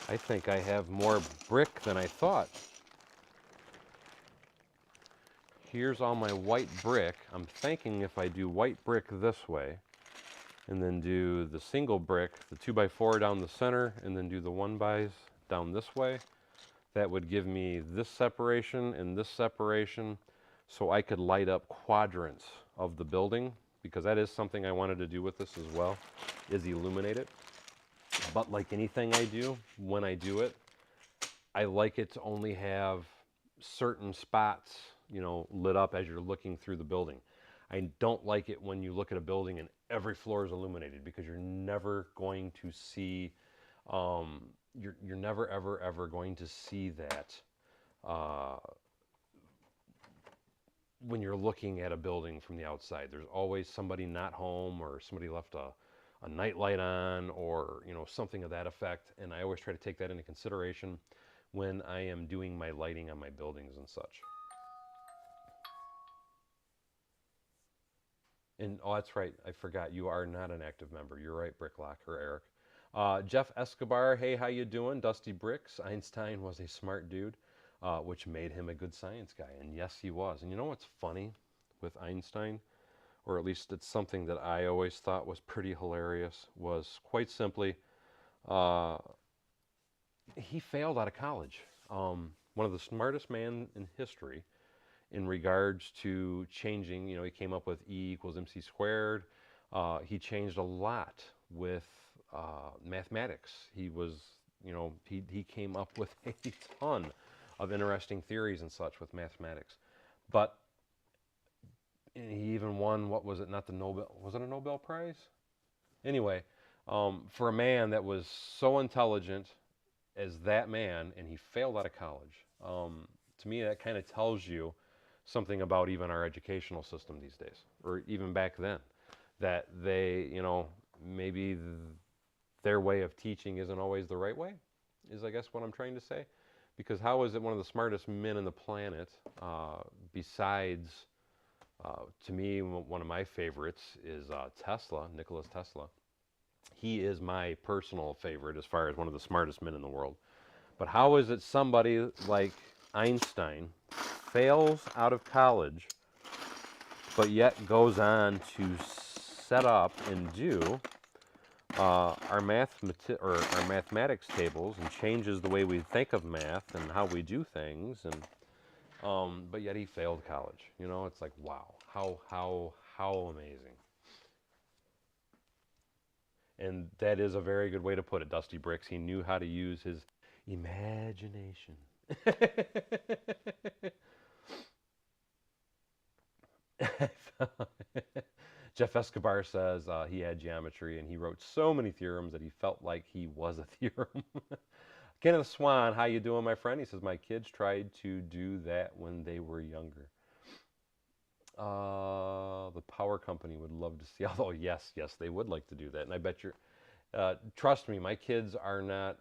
I think I have more brick than I thought. Here's all my white brick. I'm thinking if I do white brick this way, and then do the single brick, the 2x4 down the center, and then do the 1x's down this way, that would give me this separation and this separation, so I could light up quadrants of the building, because that is something I wanted to do with this as well, is illuminate it. But like anything I do, when I do it, I like it to only have certain spots, you know, lit up as you're looking through the building. I don't like it when you look at a building and every floor is illuminated, because you're never going to see, you're never ever going to see that when you're looking at a building from the outside. There's always somebody not home, or somebody left a night light on, or you know, something of that effect, and I always try to take that into consideration when I am doing my lighting on my buildings and such. And oh, that's right, I forgot, you are not an active member. You're right, Bricklock or Eric. Jeff Escobar, hey, how you doing? Dusty Bricks, Einstein was a smart dude, which made him a good science guy, and yes, he was. And you know what's funny with Einstein, or at least it's something that I always thought was pretty hilarious, was quite simply, he failed out of college. One of the smartest men in history in regards to changing, you know, he came up with E equals MC squared. He changed a lot with mathematics. He was, you know, he came up with a ton of interesting theories and such with mathematics. But he even won, what was it, not the Nobel, was it a Nobel Prize? Anyway, for a man that was so intelligent as that man, and he failed out of college, to me that kind of tells you something about even our educational system these days, or even back then, that they, you know, maybe their way of teaching isn't always the right way, is I guess what I'm trying to say. Because how is it one of the smartest men on the planet, besides, to me, one of my favorites is Tesla, Nikola Tesla. He is my personal favorite as far as one of the smartest men in the world. But how is it somebody like Einstein fails out of college, but yet goes on to set up and do our mathematics tables, and changes the way we think of math and how we do things, and but yet he failed college. You know, it's like, wow, how amazing. And that is a very good way to put it, Dusty Bricks. He knew how to use his imagination. Jeff Escobar says he had geometry and he wrote so many theorems that he felt like he was a theorem. Kenneth Swan, how you doing, my friend? He says, my kids tried to do that when they were younger. The power company would love to see, although yes, they would like to do that. And I bet trust me, my kids are not,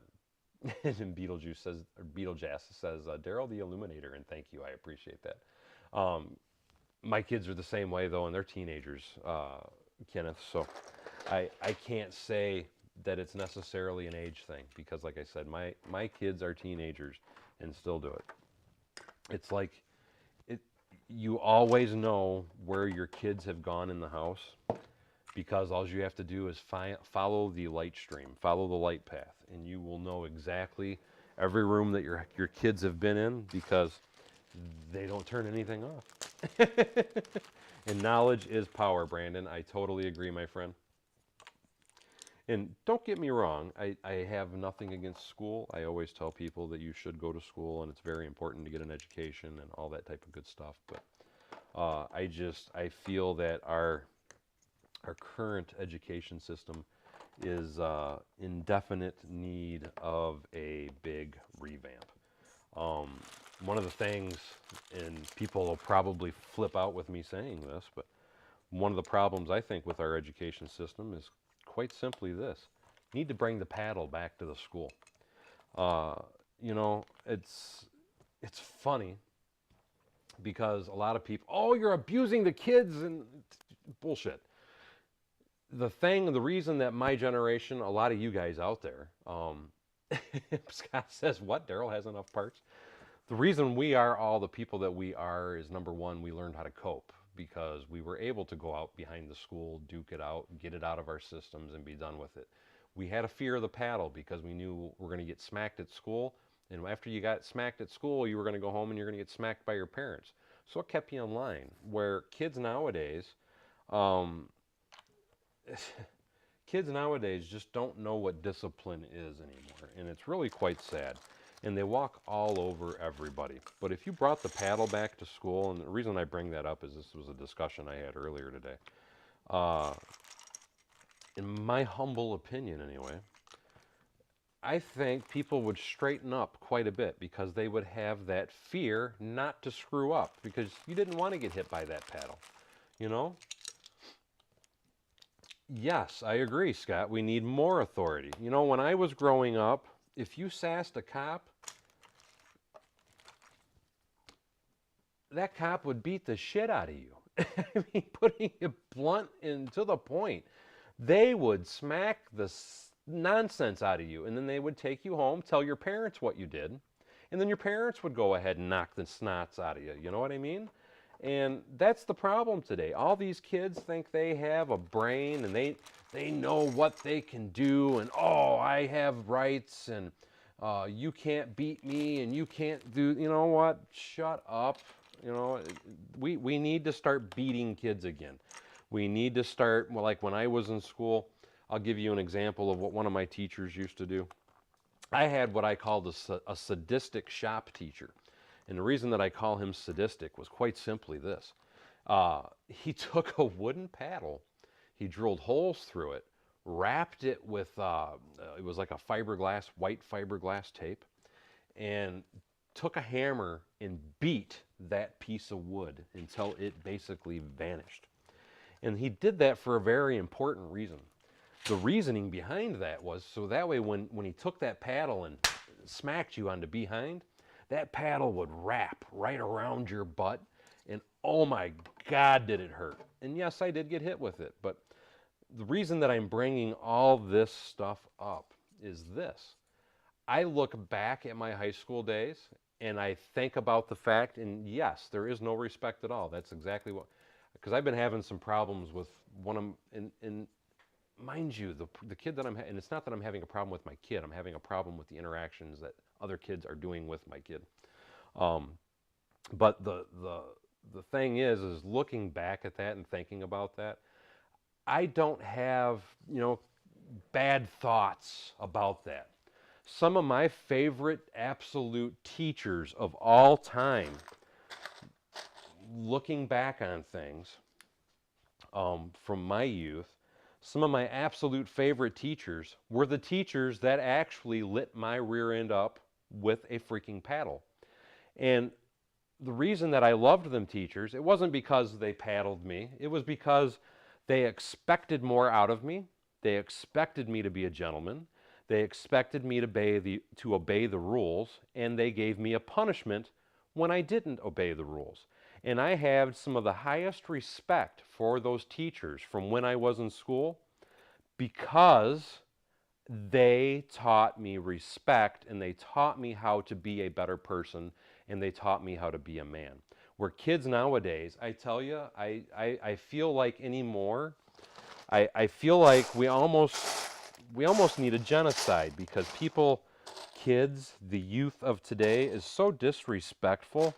and Beetlejuice says, or Beetlejuice says, Daryl the Illuminator, and thank you, I appreciate that. My kids are the same way though, and they're teenagers, Kenneth, so I can't say that it's necessarily an age thing, because like I said, my kids are teenagers and still do it. It's like, you always know where your kids have gone in the house, because all you have to do is follow the light stream, follow the light path, and you will know exactly every room that your kids have been in, because they don't turn anything off. And knowledge is power, Brandon. I totally agree, my friend. And don't get me wrong, I have nothing against school. I always tell people that you should go to school, and it's very important to get an education and all that type of good stuff. But I feel that our current education system is in definite need of a big revamp. Um, One of the things, and people will probably flip out with me saying this, but one of the problems I think with our education system is quite simply this: need to bring the paddle back to the school. Uh, you know, it's funny because a lot of people, oh, you're abusing the kids, and bullshit. The reason that my generation, a lot of you guys out there, Scott says, what? Daryl has enough parts. The reason we are all the people that we are is, number one, we learned how to cope because we were able to go out behind the school, duke it out, get it out of our systems, and be done with it. We had a fear of the paddle because we knew we're going to get smacked at school. And after you got smacked at school, you were going to go home and you're going to get smacked by your parents. So it kept you in line. Where um, kids nowadays just don't know what discipline is anymore. And it's really quite sad. And they walk all over everybody. But if you brought the paddle back to school, and the reason I bring that up is this was a discussion I had earlier today. Uh, in my humble opinion anyway, I think people would straighten up quite a bit because they would have that fear not to screw up because you didn't want to get hit by that paddle, you know? Yes, I agree, Scott. We need more authority. You know, when I was growing up, if you sassed a cop, that cop would beat the shit out of you. I mean, putting it blunt and to the point, they would smack the nonsense out of you, and then they would take you home, tell your parents what you did, and then your parents would go ahead and knock the snots out of you. You know what I mean? And that's the problem today. All these kids think they have a brain, and they know what they can do, and oh, I have rights, and you can't beat me, and you can't do. You know what? Shut up. You know, we need to start beating kids again. We need to start, well, like when I was in school, I'll give you an example of what one of my teachers used to do. I had what I called a sadistic shop teacher. And the reason that I call him sadistic was quite simply this. He took a wooden paddle, he drilled holes through it, wrapped it with, it was like a white fiberglass tape, and took a hammer and beat that piece of wood until it basically vanished. And he did that for a very important reason. The reasoning behind that was so that way when he took that paddle and smacked you on the behind, that paddle would wrap right around your butt, and oh my God, did it hurt. And yes, I did get hit with it, but the reason that I'm bringing all this stuff up is this. I look back at my high school days, and I think about the fact, and yes, there is no respect at all. That's exactly what, because I've been having some problems with one of, and mind you, the kid that and it's not that I'm having a problem with my kid, I'm having a problem with the interactions that other kids are doing with my kid. But the thing is looking back at that and thinking about that, I don't have, you know, bad thoughts about that. Some of my favorite absolute teachers of all time, looking back on things from my youth, some of my absolute favorite teachers were the teachers that actually lit my rear end up with a freaking paddle. And the reason that I loved them teachers, it wasn't because they paddled me. It was because they expected more out of me. They expected me to be a gentleman. They expected me to obey the rules, and they gave me a punishment when I didn't obey the rules. And I have some of the highest respect for those teachers from when I was in school because they taught me respect, and they taught me how to be a better person, and they taught me how to be a man. Where kids nowadays, I tell you, I feel like anymore, I feel like we almost need a genocide because kids, the youth of today is so disrespectful.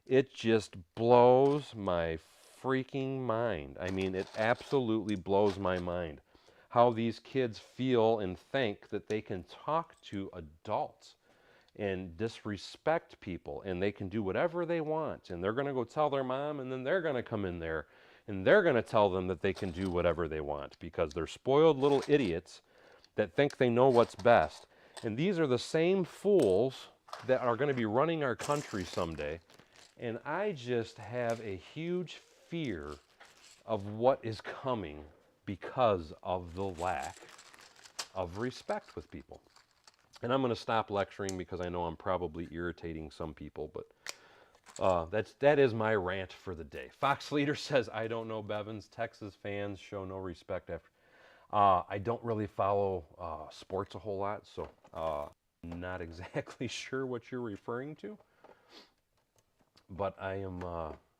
It just blows my freaking mind. I mean, it absolutely blows my mind how these kids feel and think that they can talk to adults. and disrespect people, and they can do whatever they want, and they're going to go tell their mom, and then they're going to come in there and they're going to tell them that they can do whatever they want because they're spoiled little idiots that think they know what's best. And these are the same fools that are going to be running our country someday. And I just have a huge fear of what is coming because of the lack of respect with people. And I'm going to stop lecturing because I know I'm probably irritating some people, but that is my rant for the day. Fox Leader says, I don't know Bevins. Texas fans show no respect after. I don't really follow sports a whole lot, so not exactly sure what you're referring to. But I am.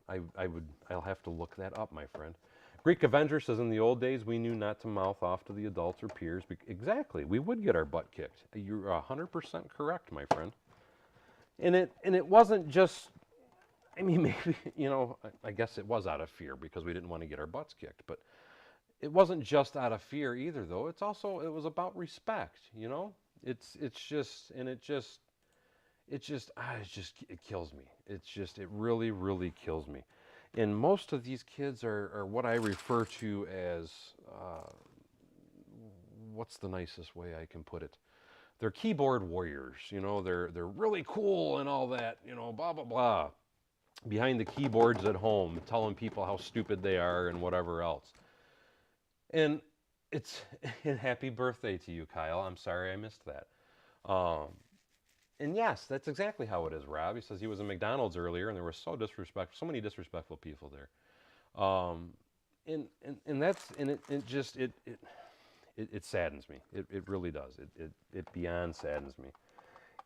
I'll have to look that up, my friend. Greek Avenger says, in the old days, we knew not to mouth off to the adults or peers. Exactly, we would get our butt kicked. You're 100% correct, my friend. And it wasn't just. I mean, maybe, I guess it was out of fear because we didn't want to get our butts kicked. But it wasn't just out of fear either, though. It was about respect, It kills me. It really, really kills me. And most of these kids are what I refer to as, what's the nicest way I can put it? They're keyboard warriors, they're really cool and all that, blah, blah, blah. Behind the keyboards at home, telling people how stupid they are and whatever else. And and happy birthday to you, Kyle. I'm sorry I missed that. And yes, that's exactly how it is, Rob. He says he was at McDonald's earlier, and there were so many disrespectful people there. It saddens me. It really does. It beyond saddens me.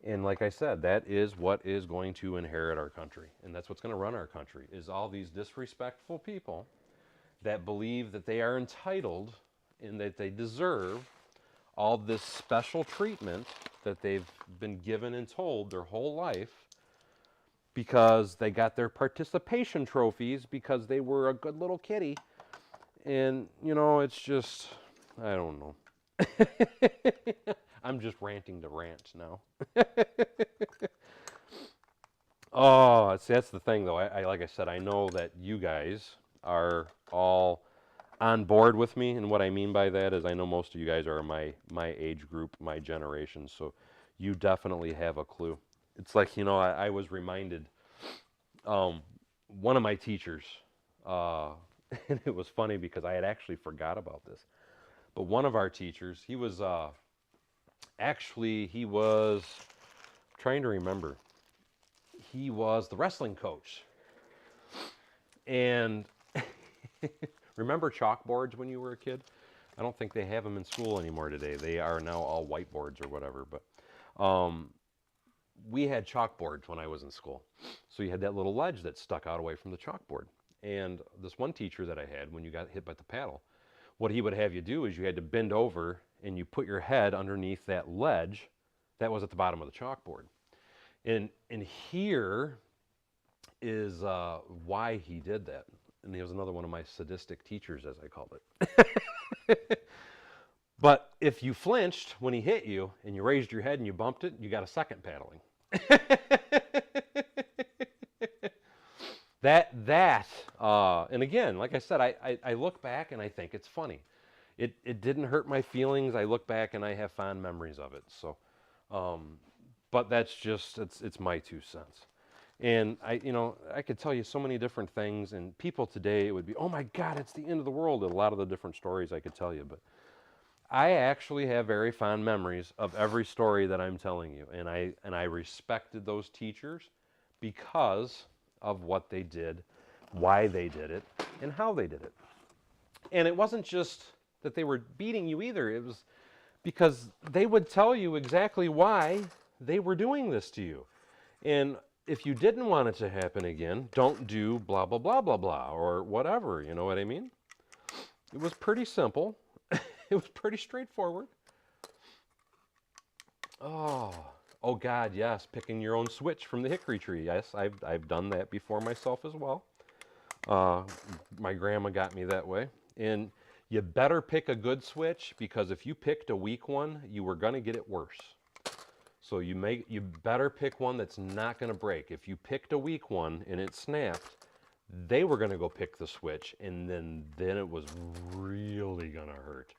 And like I said, that is what is going to inherit our country. And that's what's going to run our country, is all these disrespectful people that believe that they are entitled and that they deserve all this special treatment that they've been given and told their whole life because they got their participation trophies because they were a good little kitty. And, it's just, I don't know. I'm just ranting to rant now. Oh, see, that's the thing, though. I like I said, I know that you guys are all on board with me, and what I mean by that is I know most of you guys are my age group, my generation, so you definitely have a clue. It's like, I was reminded, one of my teachers, and it was funny because I had actually forgot about this, but one of our teachers, he was trying to remember, he was the wrestling coach. And remember chalkboards when you were a kid? I don't think they have them in school anymore today. They are now all whiteboards or whatever. But we had chalkboards when I was in school. So you had that little ledge that stuck out away from the chalkboard. And this one teacher that I had, when you got hit by the paddle, what he would have you do is you had to bend over and you put your head underneath that ledge that was at the bottom of the chalkboard. And here is why he did that. And he was another one of my sadistic teachers, as I called it. But if you flinched when he hit you and you raised your head and you bumped it, you got a second paddling. And again, like I said, I look back and I think it's funny. It didn't hurt my feelings. I look back and I have fond memories of it. So, but that's just, it's my 2 cents. And I could tell you so many different things, and people today, it would be, oh my God, it's the end of the world. A lot of the different stories I could tell you, but I actually have very fond memories of every story that I'm telling you. And I respected those teachers because of what they did, why they did it, and how they did it. And it wasn't just that they were beating you either. It was because they would tell you exactly why they were doing this to you. And if you didn't want it to happen again, don't do blah, blah, blah, blah, blah, or whatever, you know what I mean? It was pretty simple. It was pretty straightforward. Oh God, yes, picking your own switch from the hickory tree. Yes, I've done that before myself as well. My grandma got me that way. And you better pick a good switch, because if you picked a weak one, you were going to get it worse. So you better pick one that's not going to break. If you picked a weak one and it snapped, they were going to go pick the switch, and then it was really going to hurt.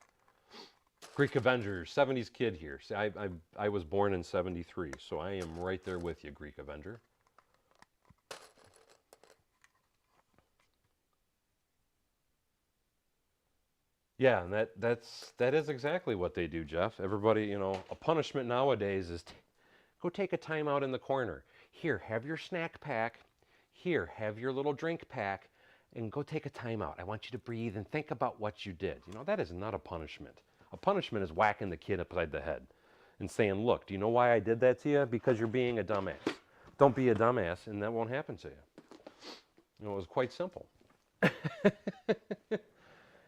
Greek Avenger, 70s kid here. See, I was born in 73, so I am right there with you, Greek Avenger. Yeah, and that is exactly what they do, Jeff. Everybody, you know, a punishment nowadays is go take a time out in the corner. Here, have your snack pack. Here, have your little drink pack, and go take a time out. I want you to breathe and think about what you did. You know, that is not a punishment. A punishment is whacking the kid upside the head and saying, look, do you know why I did that to you? Because you're being a dumbass. Don't be a dumbass, and that won't happen to you. You know, it was quite simple.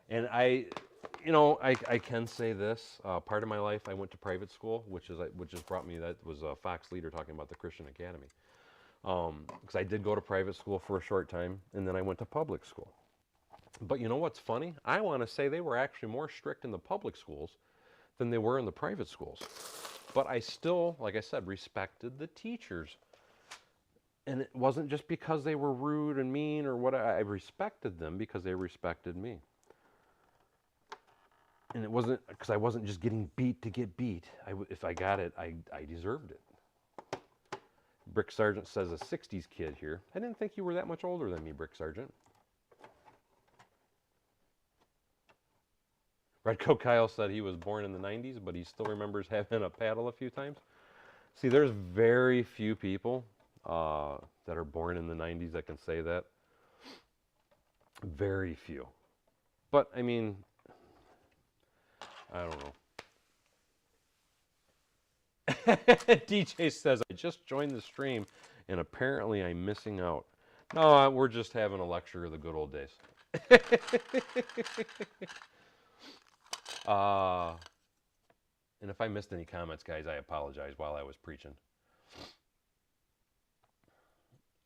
And I can say this. Part of my life, I went to private school, which has brought me. That was Fox Leader talking about the Christian Academy. Because I did go to private school for a short time, and then I went to public school. But you know what's funny? I want to say they were actually more strict in the public schools than they were in the private schools. But I still, like I said, respected the teachers. And it wasn't just because they were rude and mean or what. I respected them because they respected me. And it wasn't because I wasn't just getting beat to get beat. If I got it, I deserved it. Brick Sergeant says a 60s kid here. I didn't think you were that much older than me, Brick Sergeant. Redcoat Kyle said he was born in the 90s, but he still remembers having a paddle a few times. See, there's very few people that are born in the 90s that can say that. Very few. But, I mean, I don't know. DJ says, I just joined the stream, and apparently I'm missing out. No, we're just having a lecture of the good old days. And if I missed any comments, guys, I apologize while I was preaching.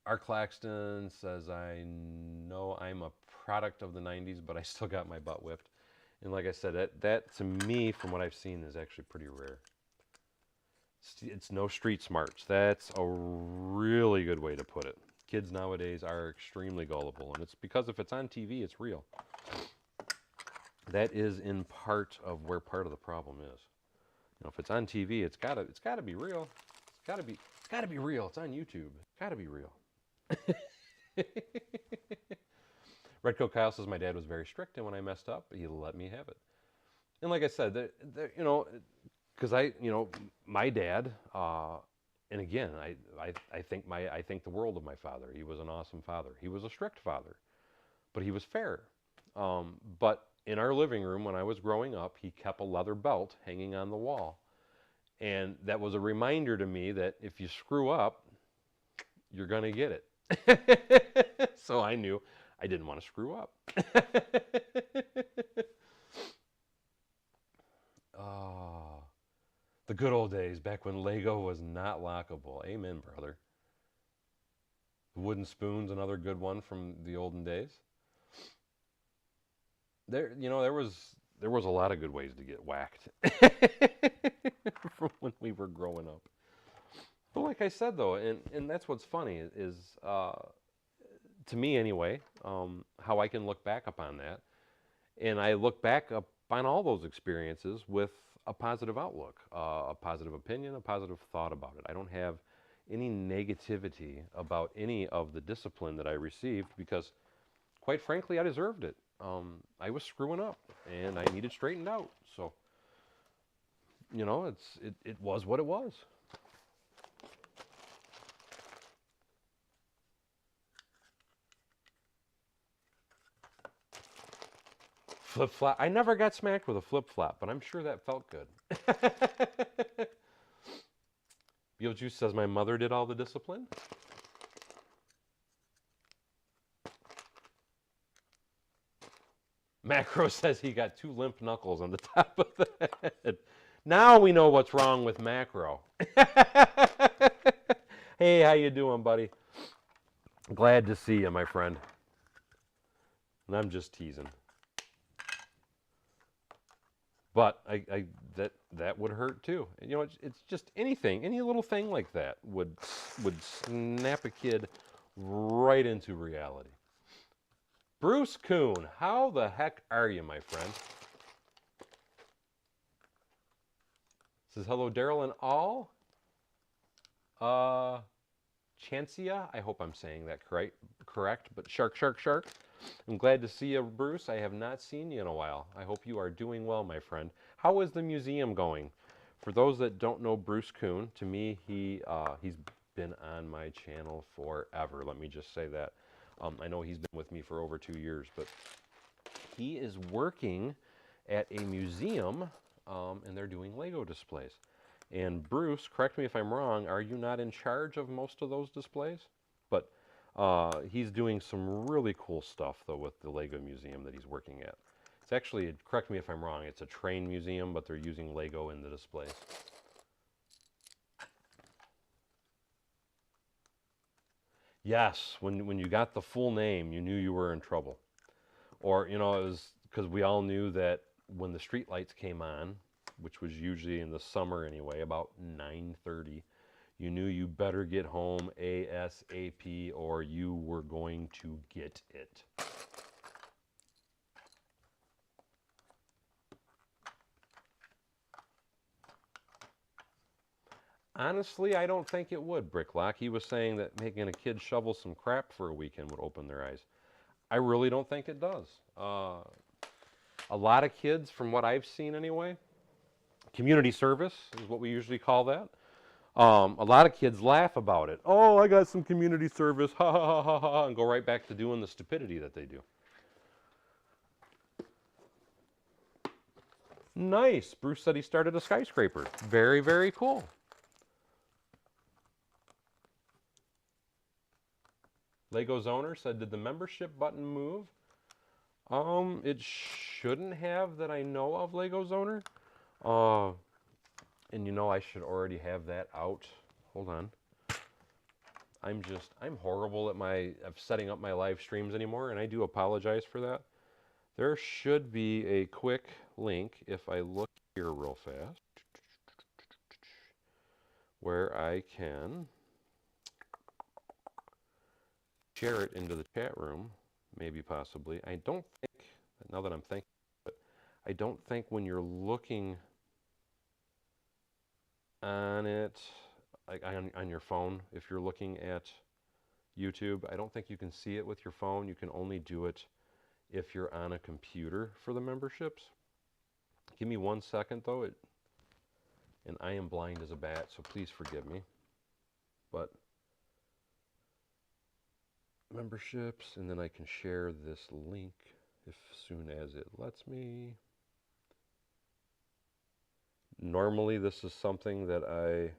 R. Claxton says, I know I'm a product of the 90s, but I still got my butt whipped. And like I said, that to me, from what I've seen, is actually pretty rare. It's no street smarts. That's a really good way to put it. Kids nowadays are extremely gullible, and it's because if it's on TV, it's real. That is in part of where part of the problem is. You know, if it's on TV, it's gotta be real. It's gotta be real. It's on YouTube. It's gotta be real. Redcoat Kyle says my dad was very strict, and when I messed up, he let me have it. And like I said, you know, because my dad, and again, I think the world of my father. He was an awesome father. He was a strict father, but he was fair. But in our living room when I was growing up, he kept a leather belt hanging on the wall, and that was a reminder to me that if you screw up, you're gonna get it. So I knew I didn't want to screw up. Oh, the good old days back when Lego was not lockable. Amen, brother. The wooden spoon's another good one from the olden days. There was a lot of good ways to get whacked from when we were growing up. But like I said, though, and that's what's funny is, to me anyway, how I can look back upon that. And I look back upon all those experiences with a positive outlook, a positive opinion, a positive thought about it. I don't have any negativity about any of the discipline that I received because, quite frankly, I deserved it. I was screwing up, and I needed straightened out. So, you know, it was what it was. Flip-flop. I never got smacked with a flip-flop, but I'm sure that felt good. Beetlejuice says my mother did all the discipline. Macro says he got 2 limp knuckles on the top of the head. Now we know what's wrong with Macro. Hey, how you doing, buddy? Glad to see you, my friend. And I'm just teasing. But that would hurt too. And, you know, it's just anything, any little thing like that would snap a kid right into reality. Bruce Kuhn, how the heck are you, my friend? Says hello, Daryl and all. Chancia, I hope I'm saying that correct, but shark, shark, shark. I'm glad to see you, Bruce. I have not seen you in a while. I hope you are doing well, my friend. How is the museum going? For those that don't know Bruce Kuhn, to me, he's been on my channel forever. Let me just say that. I know he's been with me for over 2 years, but he is working at a museum, and they're doing Lego displays. And Bruce, correct me if I'm wrong, are you not in charge of most of those displays? But he's doing some really cool stuff, though, with the Lego museum that he's working at. It's actually, correct me if I'm wrong, it's a train museum, but they're using Lego in the displays. Yes, when you got the full name, you knew you were in trouble. Or, you know, it was because we all knew that when the street lights came on, which was usually in the summer anyway, about 9:30, you knew you better get home ASAP or you were going to get it. Honestly, I don't think it would, Bricklock. He was saying that making a kid shovel some crap for a weekend would open their eyes. I really don't think it does. A lot of kids, from what I've seen anyway, community service is what we usually call that. A lot of kids laugh about it. Oh, I got some community service, ha ha ha ha ha, and go right back to doing the stupidity that they do. Nice. Bruce said he started a skyscraper. Very, very cool. Lego's owner said, did the membership button move? It shouldn't have that I know of, Lego's owner. And you know I should already have that out. Hold on. I'm horrible at setting up my live streams anymore, and I do apologize for that. There should be a quick link if I look here real fast where I can share it into the chat room, maybe possibly. I don't think, now that I'm thinking, but I don't think when you're looking on it, like on your phone, if you're looking at YouTube, I don't think you can see it with your phone. You can only do it if you're on a computer for the memberships. Give me 1 second though, and I am blind as a bat, so please forgive me. But memberships, and then I can share this link as soon as it lets me. Normally this is something that I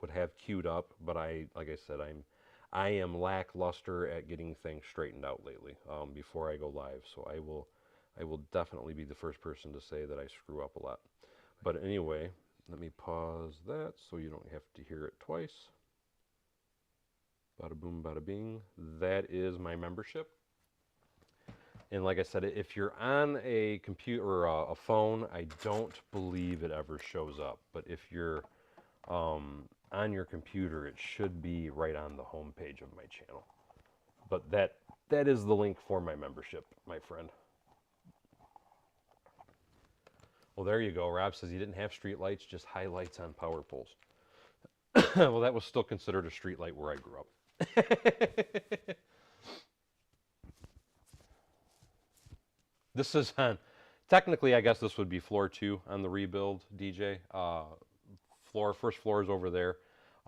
would have queued up, but like I said, I am lackluster at getting things straightened out lately before I go live. So I will definitely be the first person to say that I screw up a lot. But anyway, let me pause that so you don't have to hear it twice. Bada boom, bada bing. That is my membership. And like I said, if you're on a computer or a phone, I don't believe it ever shows up. But if you're on your computer, it should be right on the home page of my channel. But that is the link for my membership, my friend. Well, there you go. Rob says he didn't have street lights, just highlights on power poles. Well, that was still considered a street light where I grew up. This is on, technically, I guess this would be floor 2 on the rebuild, DJ. First floor is over there.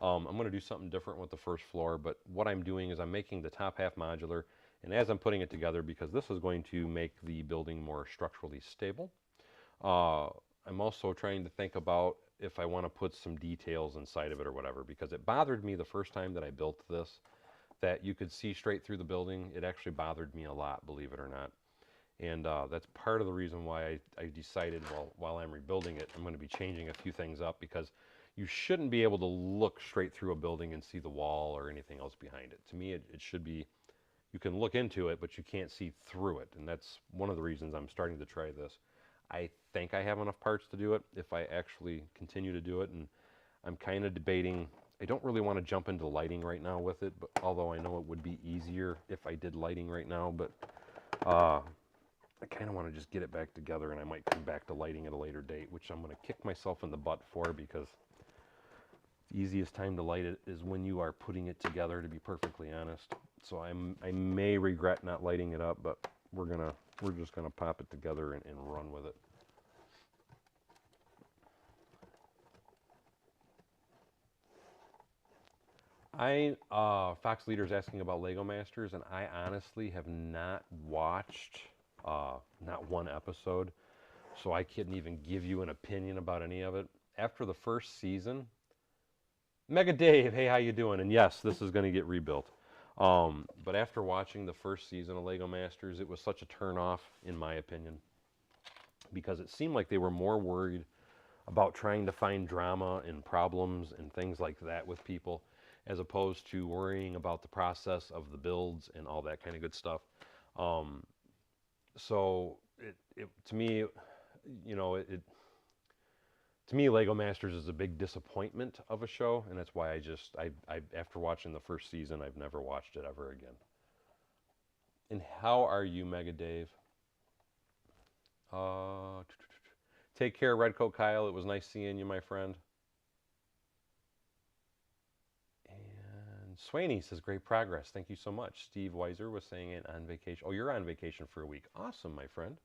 I'm going to do something different with the first floor, but what I'm doing is I'm making the top half modular, and as I'm putting it together, because this is going to make the building more structurally stable, I'm also trying to think about if I want to put some details inside of it or whatever, because it bothered me the first time that I built this, that you could see straight through the building. It actually bothered me a lot, believe it or not. And that's part of the reason why I decided while I'm rebuilding it, I'm going to be changing a few things up, because you shouldn't be able to look straight through a building and see the wall or anything else behind it. To me, it should be You can look into it, but you can't see through it. And that's one of the reasons I'm starting to try this. I think I have enough parts to do it if I actually continue to do it. And I'm kind of debating. I don't really want to jump into lighting right now with it, but although I know it would be easier if I did lighting right now, but I kind of want to just get it back together, and I might come back to lighting at a later date, which I'm going to kick myself in the butt for, because the easiest time to light it is when you are putting it together, to be perfectly honest. So I may regret not lighting it up, but we're just gonna pop it together and run with it. Fox Leader's asking about Lego Masters, and I honestly have not watched not one episode, so I couldn't even give you an opinion about any of it. After the first season, Mega Dave, hey, how you doing? And yes, this is going to get rebuilt. But after watching the first season of Lego Masters, it was such a turnoff, in my opinion, because it seemed like they were more worried about trying to find drama and problems and things like that with people, as opposed to worrying about the process of the builds and all that kind of good stuff. So to me, you know, to me, Lego Masters is a big disappointment of a show, and that's why I after watching the first season, I've never watched it ever again. And how are you, Mega Dave? Take care, Redcoat Kyle. It was nice seeing you, my friend. And Swaney says, great progress. Thank you so much. Steve Weiser was saying it on vacation. Oh, you're on vacation for a week. Awesome, my friend.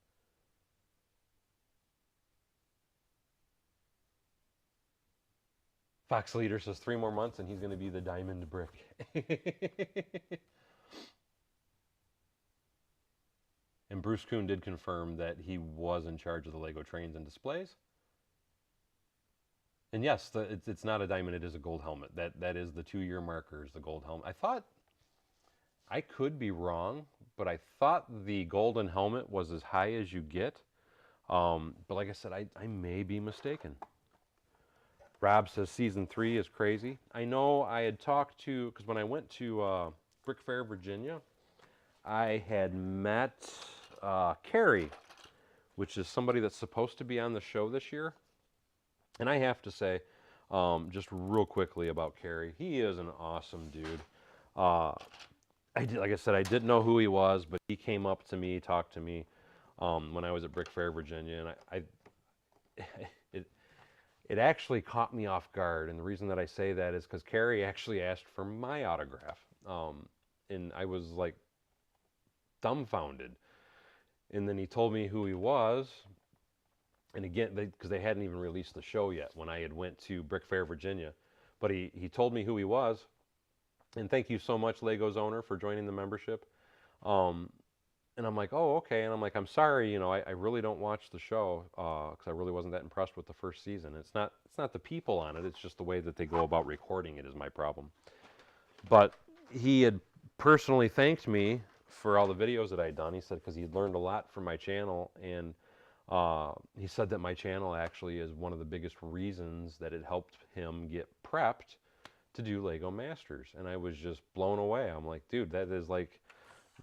Fox Leader says 3 more months and he's going to be the diamond brick. And Bruce Kuhn did confirm that he was in charge of the Lego trains and displays. And yes, it's not a diamond, it is a gold helmet. That is the 2-year marker, is the gold helmet. I thought, I could be wrong, but I thought the golden helmet was as high as you get. But like I said, I may be mistaken. Rob says season 3 is crazy. I know I had talked to, because when I went to Brick Fair, Virginia, I had met Carrie, which is somebody that's supposed to be on the show this year. And I have to say, just real quickly about Carrie, he is an awesome dude. Like I said, I didn't know who he was, but he came up to me, talked to me when I was at Brick Fair, Virginia, and it actually caught me off guard. And the reason that I say that is because Carrie actually asked for my autograph, and I was like dumbfounded. And then he told me who he was. And again, because they hadn't even released the show yet when I had went to Brick Fair, Virginia. But he told me who he was. And thank you so much, Lego's owner, for joining the membership. And I'm like, oh, okay. And I'm like, I'm sorry, you know, I really don't watch the show because I really wasn't that impressed with the first season. It's not the people on it. It's just the way that they go about recording it is my problem. But he had personally thanked me for all the videos that I had done. He said because he'd learned a lot from my channel, and he said that my channel actually is one of the biggest reasons that it helped him get prepped to do Lego Masters. And I was just blown away. I'm like, dude, that is like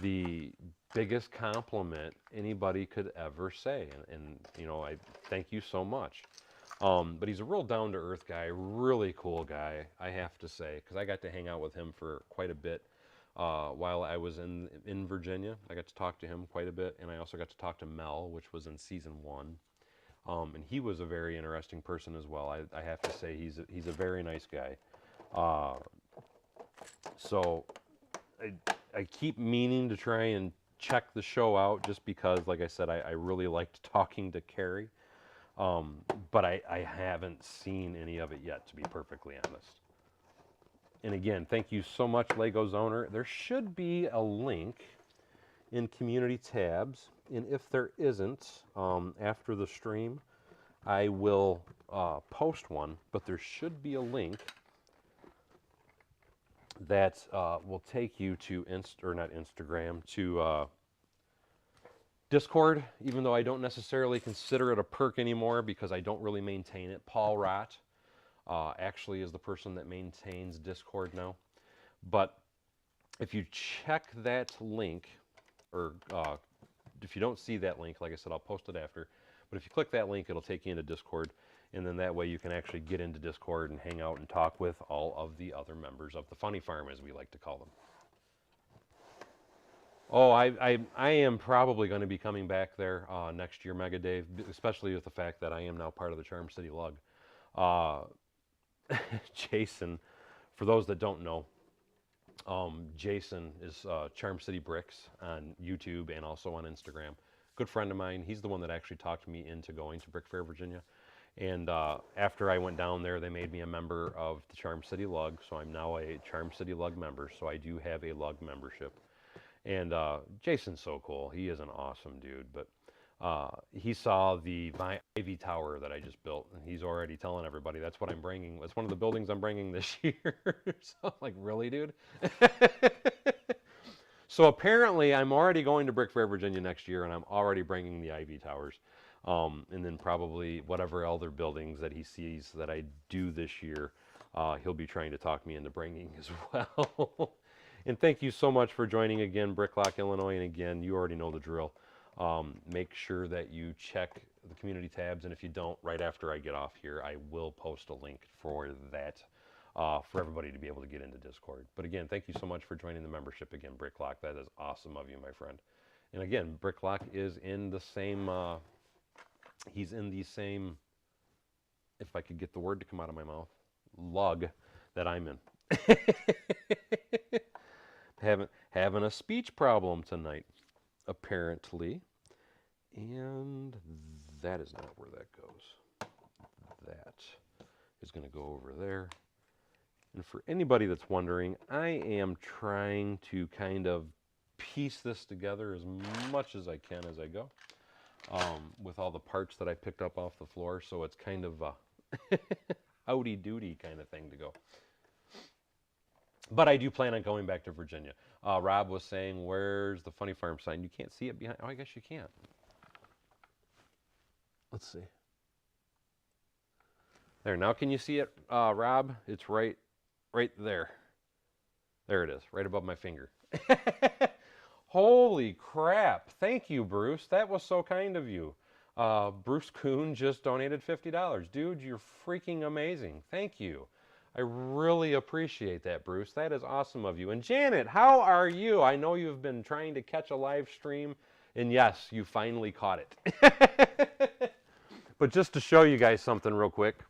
the biggest compliment anybody could ever say. And you know, I thank you so much. But he's a real down-to-earth guy, really cool guy, I have to say, because I got to hang out with him for quite a bit while I was in Virginia. I got to talk to him quite a bit, and I also got to talk to Mel, which was in season 1. And he was a very interesting person as well. I have to say he's a very nice guy. So I keep meaning to try and check the show out just because, like I said, I really liked talking to Carrie. But I haven't seen any of it yet, to be perfectly honest. And again, thank you so much, Lego's owner. There should be a link in community tabs, and if there isn't, after the stream, I will post one, but there should be a link that will take you to to Discord, even though I don't necessarily consider it a perk anymore because I don't really maintain it. Paul Rott actually is the person that maintains Discord now. But if you check that link, or if you don't see that link, like I said, I'll post it after. But if you click that link, it'll take you into Discord. And then that way you can actually get into Discord and hang out and talk with all of the other members of the Funny Farm, as we like to call them. Oh, I am probably going to be coming back there next year, Mega Dave, especially with the fact that I am now part of the Charm City Lug. Uh, Jason, for those that don't know, Jason is Charm City Bricks on YouTube and also on Instagram. Good friend of mine. He's the one that actually talked me into going to Brick Fair, Virginia. And after I went down there, they made me a member of the Charm City Lug. So I'm now a Charm City Lug member. So I do have a Lug membership. And Jason's so cool. He is an awesome dude. But he saw my Ivy Tower that I just built, and he's already telling everybody that's what I'm bringing. That's one of the buildings I'm bringing this year. So I'm like, really, dude? So apparently I'm already going to Brick Fair, Virginia next year, and I'm already bringing the Ivy Towers. And then probably whatever other buildings that he sees that I do this year, he'll be trying to talk me into bringing as well. And thank you so much for joining again, Bricklock, Illinois. And again, you already know the drill. Make sure that you check the community tabs. And if you don't, right after I get off here, I will post a link for that for everybody to be able to get into Discord. But again, thank you so much for joining the membership again, Bricklock. That is awesome of you, my friend. And again, Bricklock is in the same, he's in the same, if I could get the word to come out of my mouth, lug that I'm in. Having a speech problem tonight, apparently. And that is not where that goes. That is going to go over there. And for anybody that's wondering, I am trying to kind of piece this together as much as I can as I go, with all the parts that I picked up off the floor. So it's kind of a howdy-doody kind of thing to go. But I do plan on going back to Virginia. Rob was saying, where's the Funny Farm sign? You can't see it behind. Oh, I guess you can't. Let's see. There, now can you see it, Rob? It's right there. There it is, right above my finger. Holy crap. Thank you, Bruce. That was so kind of you. Bruce Kuhn just donated $50. Dude, you're freaking amazing. Thank you. I really appreciate that, Bruce. That is awesome of you. And Janet, how are you? I know you've been trying to catch a live stream, and yes, you finally caught it. But just to show you guys something real quick,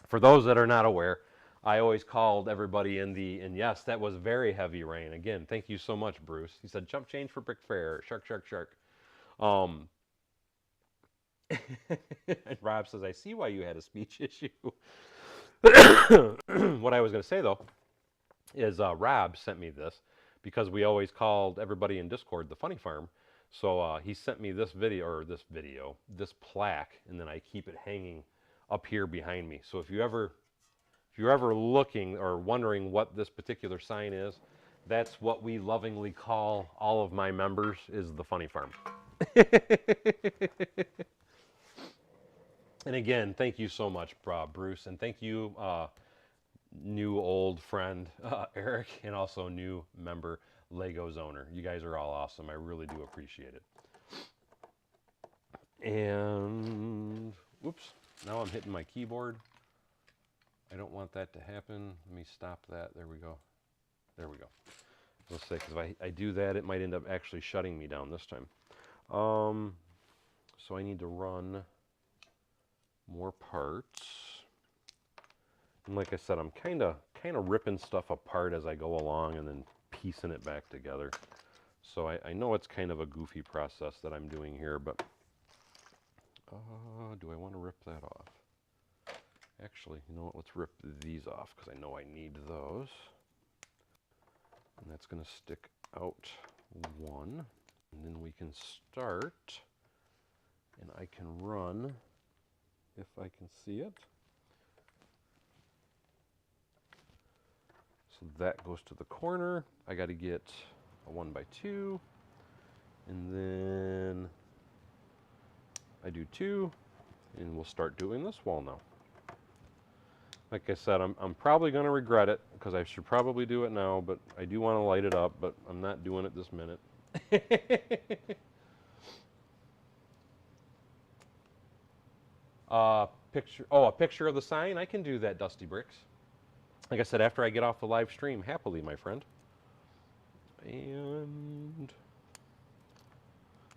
for those that are not aware, I always called everybody and yes, that was very heavy rain. Again, thank you so much, Bruce. He said, jump change for Brick Fair. Shark, shark, shark. And Rob says, I see why you had a speech issue. What I was going to say, though, is Rob sent me this because we always called everybody in Discord the Funny Farm. So he sent me this this plaque, and then I keep it hanging up here behind me. So if you're ever looking or wondering what this particular sign is, that's what we lovingly call all of my members, is the Funny Farm. And again, thank you so much, Bruce, and thank you, new old friend Eric, and also new member Legos owner. You guys are all awesome. I really do appreciate it. And whoops, now I'm hitting my keyboard. I don't want that to happen. Let me stop that. There we go. There we go. Let's say, because if I do that, it might end up actually shutting me down this time. So I need to run more parts. And like I said, I'm kind of ripping stuff apart as I go along and then piecing it back together. So I know it's kind of a goofy process that I'm doing here, but do I want to rip that off? Actually, you know what? Let's rip these off because I know I need those. And that's going to stick out one. And then we can start. And I can run, if I can see it. So that goes to the corner. I got to get a 1x2. And then I do 2. And we'll start doing this wall now. Like I said, I'm probably going to regret it because I should probably do it now, but I do want to light it up, but I'm not doing it this minute. A picture of the sign? I can do that, Dusty Bricks. Like I said, after I get off the live stream, happily, my friend.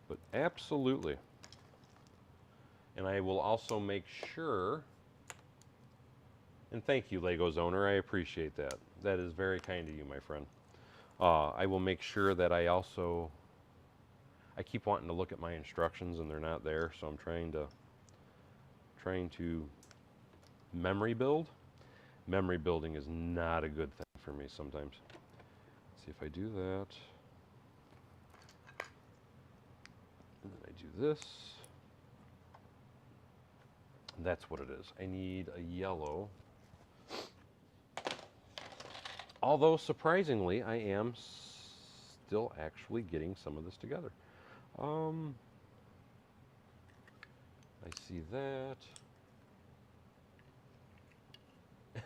But absolutely. And I will also make sure, and thank you, Legos owner, I appreciate that. That is very kind of you, my friend. I will make sure that I keep wanting to look at my instructions and they're not there, so I'm trying to memory build. Memory building is not a good thing for me sometimes. Let's see if I do that. And then I do this. That's what it is. I need a yellow. Although, surprisingly, I am still actually getting some of this together. I see that.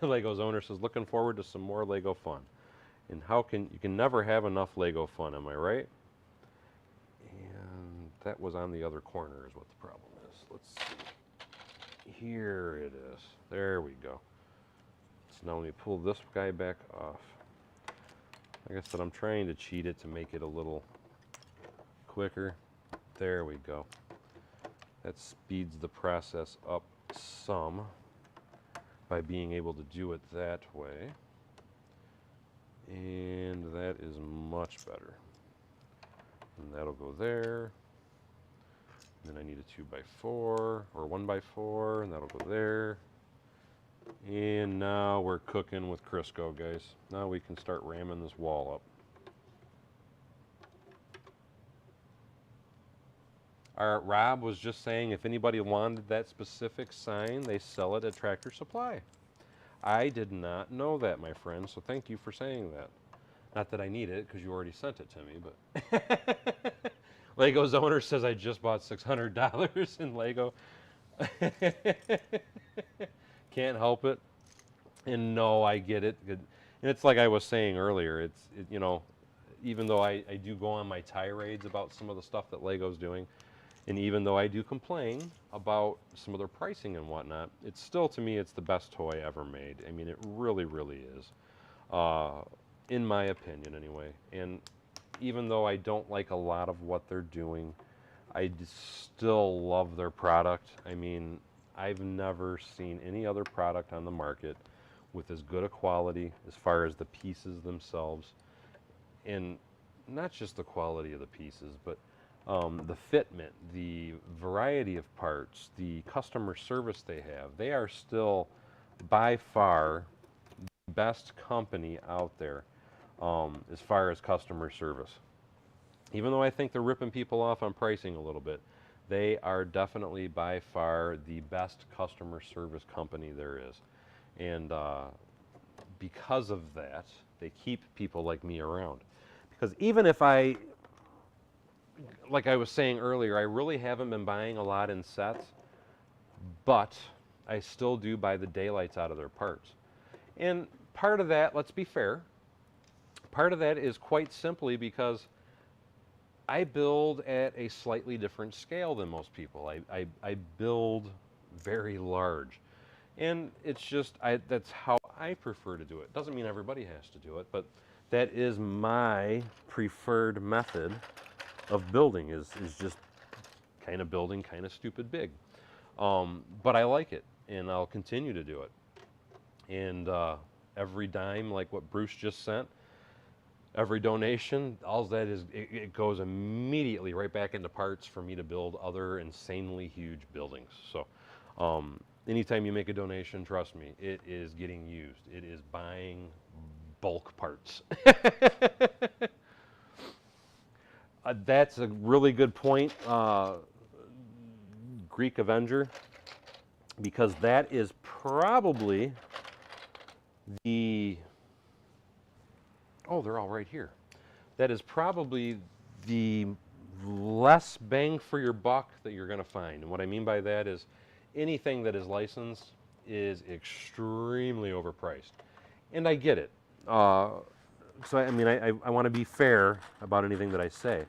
Legos owner says, looking forward to some more Lego fun. And you can never have enough Lego fun, am I right? And that was on the other corner is what the problem is. Let's see. Here it is. There we go. So now let me pull this guy back off. Like I said, I'm trying to cheat it to make it a little quicker. There we go. That speeds the process up some by being able to do it that way. And that is much better. And that'll go there. And then I need a 2x4 or 1x4, and that'll go there. And now we're cooking with Crisco, guys. Now we can start ramming this wall up. Rob was just saying if anybody wanted that specific sign, they sell it at Tractor Supply. I did not know that, my friend, so thank you for saying that. Not that I need it, because you already sent it to me, but... Lego's owner says I just bought $600 in Lego. Can't help it. And no, I get it. And it's like I was saying earlier, you know, even though I do go on my tirades about some of the stuff that Lego's doing, and even though I do complain about some of their pricing and whatnot, it's still, to me, it's the best toy ever made. I mean, it really, really is. In my opinion, anyway. And even though I don't like a lot of what they're doing, I still love their product. I mean, I've never seen any other product on the market with as good a quality as far as the pieces themselves. And not just the quality of the pieces, but the fitment, the variety of parts, the customer service they have. They are still by far the best company out there as far as customer service. Even though I think they're ripping people off on pricing a little bit, they are definitely by far the best customer service company there is. And because of that, they keep people like me around. Because even if like I was saying earlier, I really haven't been buying a lot in sets, but I still do buy the daylights out of their parts. And part of that, let's be fair, part of that is quite simply because I build at a slightly different scale than most people. I build very large. And it's just, that's how I prefer to do it. Doesn't mean everybody has to do it, but that is my preferred method of building, is just kind of building kind of stupid big. But I like it, and I'll continue to do it. And every dime, like what Bruce just sent, every donation, all that is, it goes immediately right back into parts for me to build other insanely huge buildings. So anytime you make a donation, trust me, it is getting used. It is buying bulk parts. That's a really good point, Greek Avenger, because that is probably the... Oh, they're all right here. That is probably the less bang for your buck that you're going to find. And what I mean by that is anything that is licensed is extremely overpriced. And I get it. So, I mean, I want to be fair about anything that I say.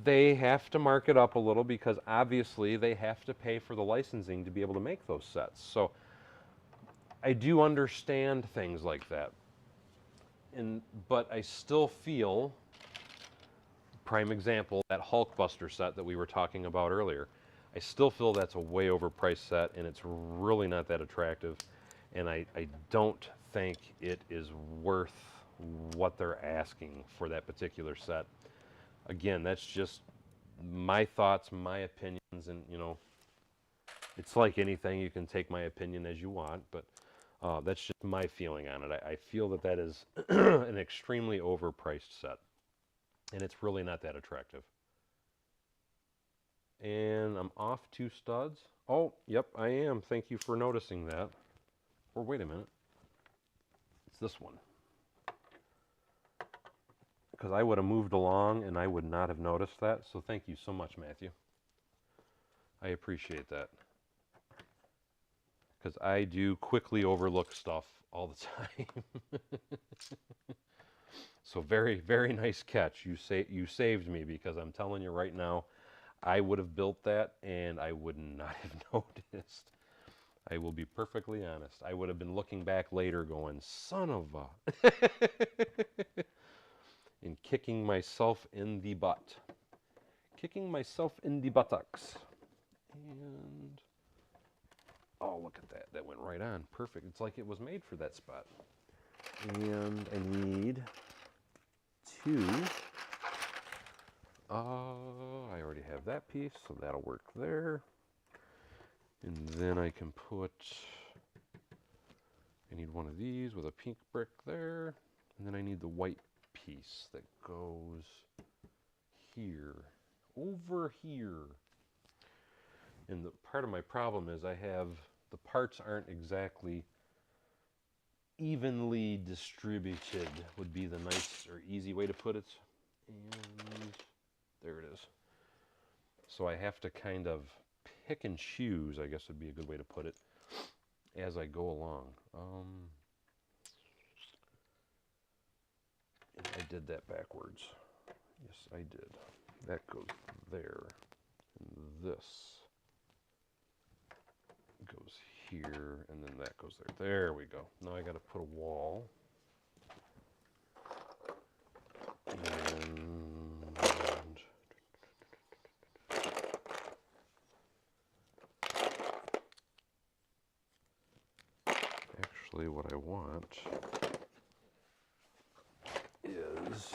They have to mark it up a little because obviously they have to pay for the licensing to be able to make those sets. So I do understand things like that. But I still feel, prime example, that Hulkbuster set that we were talking about earlier. I still feel that's a way overpriced set, and it's really not that attractive. And I don't think it is worth what they're asking for that particular set. Again, that's just my thoughts, my opinions, and it's like anything. You can take my opinion as you want, but that's just my feeling on it. I feel that that is an extremely overpriced set, and it's really not that attractive. And I'm off 2 studs. Oh, yep, I am. Thank you for noticing that. Or wait a minute. It's this one. Because I would have moved along and I would not have noticed that. So thank you so much, Matthew. I appreciate that. Because I do quickly overlook stuff all the time. So very, very nice catch. You saved me, because I'm telling you right now, I would have built that and I would not have noticed. I will be perfectly honest. I would have been looking back later going, son of a... and kicking myself in the butt. Kicking myself in the buttocks. And... oh, look at that. That went right on. Perfect. It's like it was made for that spot. And I need 2. I already have that piece, so that'll work there. And then I can put... I need one of these with a pink brick there. And then I need the white piece that goes here. Over here. And the part of my problem is I have... the parts aren't exactly evenly distributed, would be the nice or easy way to put it. And there it is. So I have to kind of pick and choose, I guess would be a good way to put it, as I go along. I did that backwards. Yes, I did. That goes there. And this goes here, and then that goes there. There we go. Now I got to put a wall. And actually what I want is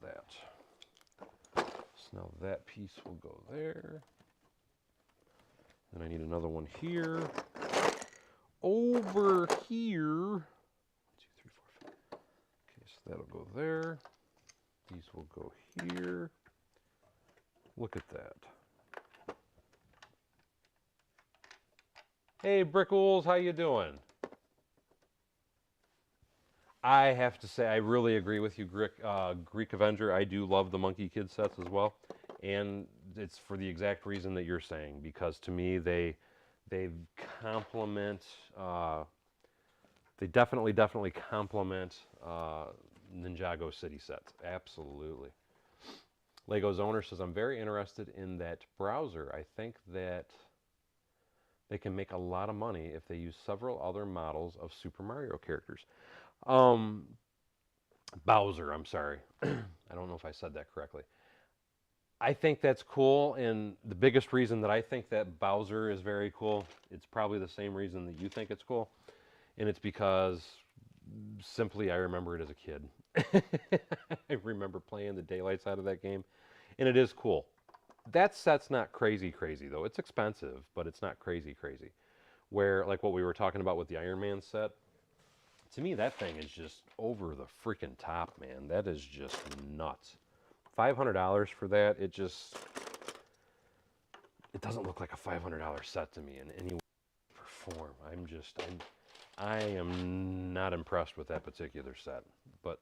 that. So now that piece will go there. Then I need another one here. Over here. 1, 2, 3, 4, 5. Okay, so that'll go there. These will go here. Look at that. Hey, Brickles, how you doing? I have to say, I really agree with you, Greek Avenger. I do love the Monkey Kid sets as well. And it's for the exact reason that you're saying, because to me, they complement, they definitely complement Ninjago City sets. Absolutely. Lego's owner says, I'm very interested in that browser. I think that they can make a lot of money if they use several other models of Super Mario characters. Bowser, I'm sorry. I don't know if I said that correctly. I think that's cool, and the biggest reason that I think that Bowser is very cool, it's probably the same reason that you think it's cool, and it's because simply I remember it as a kid. I remember playing the daylights out of that game, and it is cool. That set's not crazy though. It's expensive, but it's not crazy. Where, like what we were talking about with the Iron Man set, to me that thing is just over the freaking top, man. That is just nuts. $500 for that, it doesn't look like a $500 set to me in any way or form. I am not impressed with that particular set, but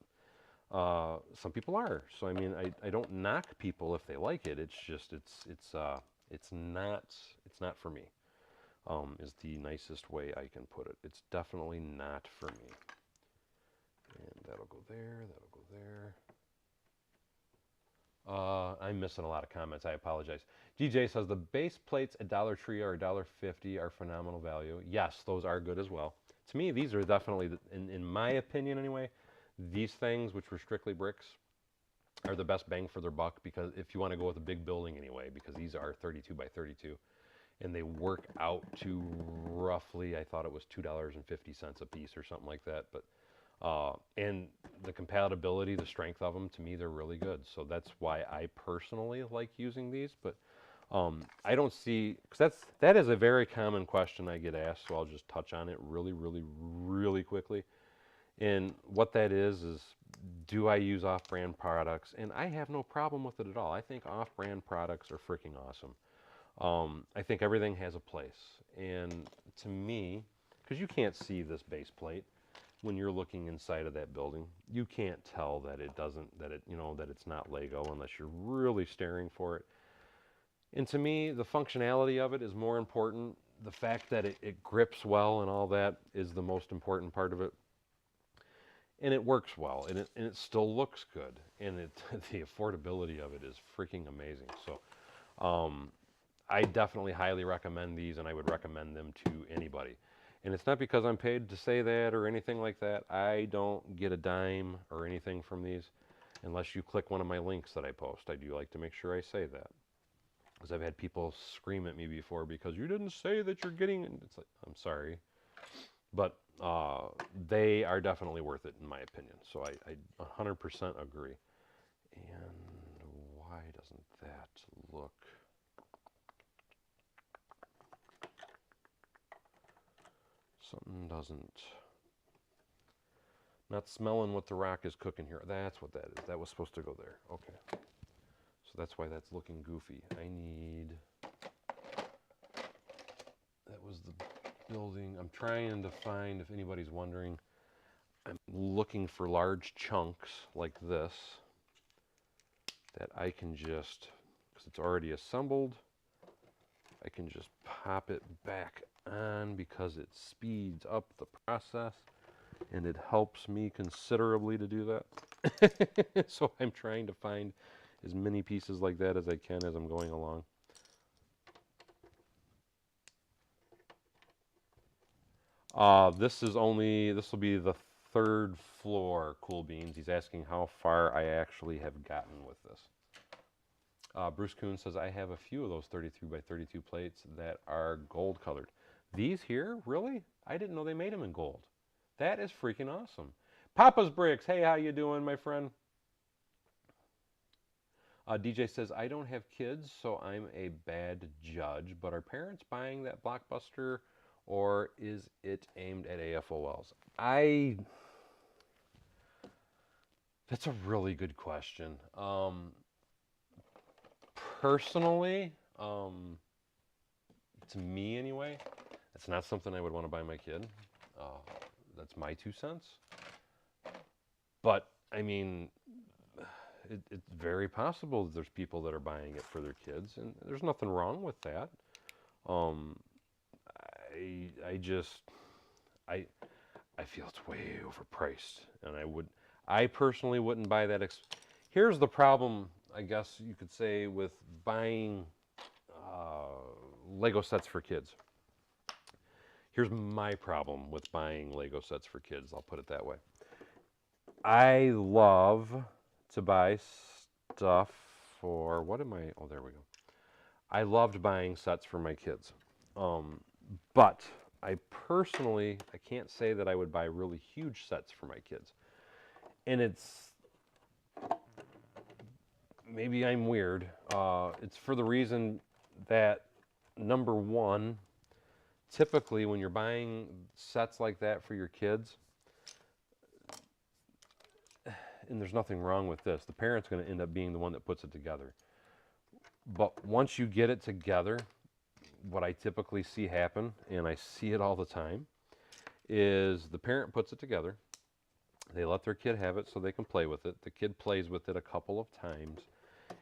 some people are. So I mean, I don't knock people if they like it. It's just it's not for me. is the nicest way I can put it. It's definitely not for me. And that'll go there, that'll go there. I'm missing a lot of comments. I apologize. DJ says the base plates at Dollar Tree or $1.50 are phenomenal value. Yes, those are good as well. To me, these are definitely, in my opinion anyway, these things, which were strictly bricks, are the best bang for their buck, because if you want to go with a big building anyway, because these are 32 by 32, and they work out to roughly, I thought it was $2.50 a piece or something like that. But and the compatibility, the strength of them, to me, they're really good. So that's why I personally like using these. But I don't see, because that is a very common question I get asked, so I'll just touch on it really quickly. And what that is, do I use off-brand products? And I have no problem with it at all. I think off-brand products are freaking awesome. I think everything has a place. And to me, because you can't see this base plate when you're looking inside of that building, you can't tell that it doesn't, that it's not Lego unless you're really staring for it. And to me, the functionality of it is more important. The fact that it grips well and all that is the most important part of it. And it works well, and it still looks good, and the affordability of it is freaking amazing. So I definitely highly recommend these, and I would recommend them to anybody. And it's not because I'm paid to say that or anything like that. I don't get a dime or anything from these unless you click one of my links that I post. I do like to make sure I say that, because I've had people scream at me before because you didn't say that you're getting, and it's like, I'm sorry. But they are definitely worth it in my opinion. So I 100% agree. And why doesn't that look... Something doesn't... Not smelling what the rock is cooking here. That's what that is. That was supposed to go there. Okay. So that's why that's looking goofy. I need... That was the building. I'm trying to find, if anybody's wondering, I'm looking for large chunks like this that I can just, because it's already assembled, I can just pop it back on because it speeds up the process, and it helps me considerably to do that. So I'm trying to find as many pieces like that as I can as I'm going along. This will be the third floor, Cool Beans. He's asking how far I actually have gotten with this. Bruce Kuhn says, I have a few of those 33 by 32 plates that are gold colored. These here? Really? I didn't know they made them in gold. That is freaking awesome. Papa's Bricks. Hey, how you doing, my friend? DJ says, I don't have kids, so I'm a bad judge, but are parents buying that Blockbuster, or is it aimed at AFOLs? That's a really good question. Personally, to me anyway, it's not something I would want to buy my kid. That's my 2 cents. But, I mean, it's very possible that there's people that are buying it for their kids, and there's nothing wrong with that. I feel it's way overpriced, and I personally wouldn't buy that. Here's the problem, I guess you could say, with buying Lego sets for kids. Here's my problem with buying Lego sets for kids, I'll put it that way. I love to buy stuff for, oh, there we go. I loved buying sets for my kids. But I can't say that I would buy really huge sets for my kids. And maybe I'm weird. It's for the reason that, number one, typically when you're buying sets like that for your kids, and there's nothing wrong with this, the parent's going to end up being the one that puts it together. But once you get it together, what I typically see happen, and I see it all the time, is the parent puts it together. They let their kid have it so they can play with it. The kid plays with it a couple of times,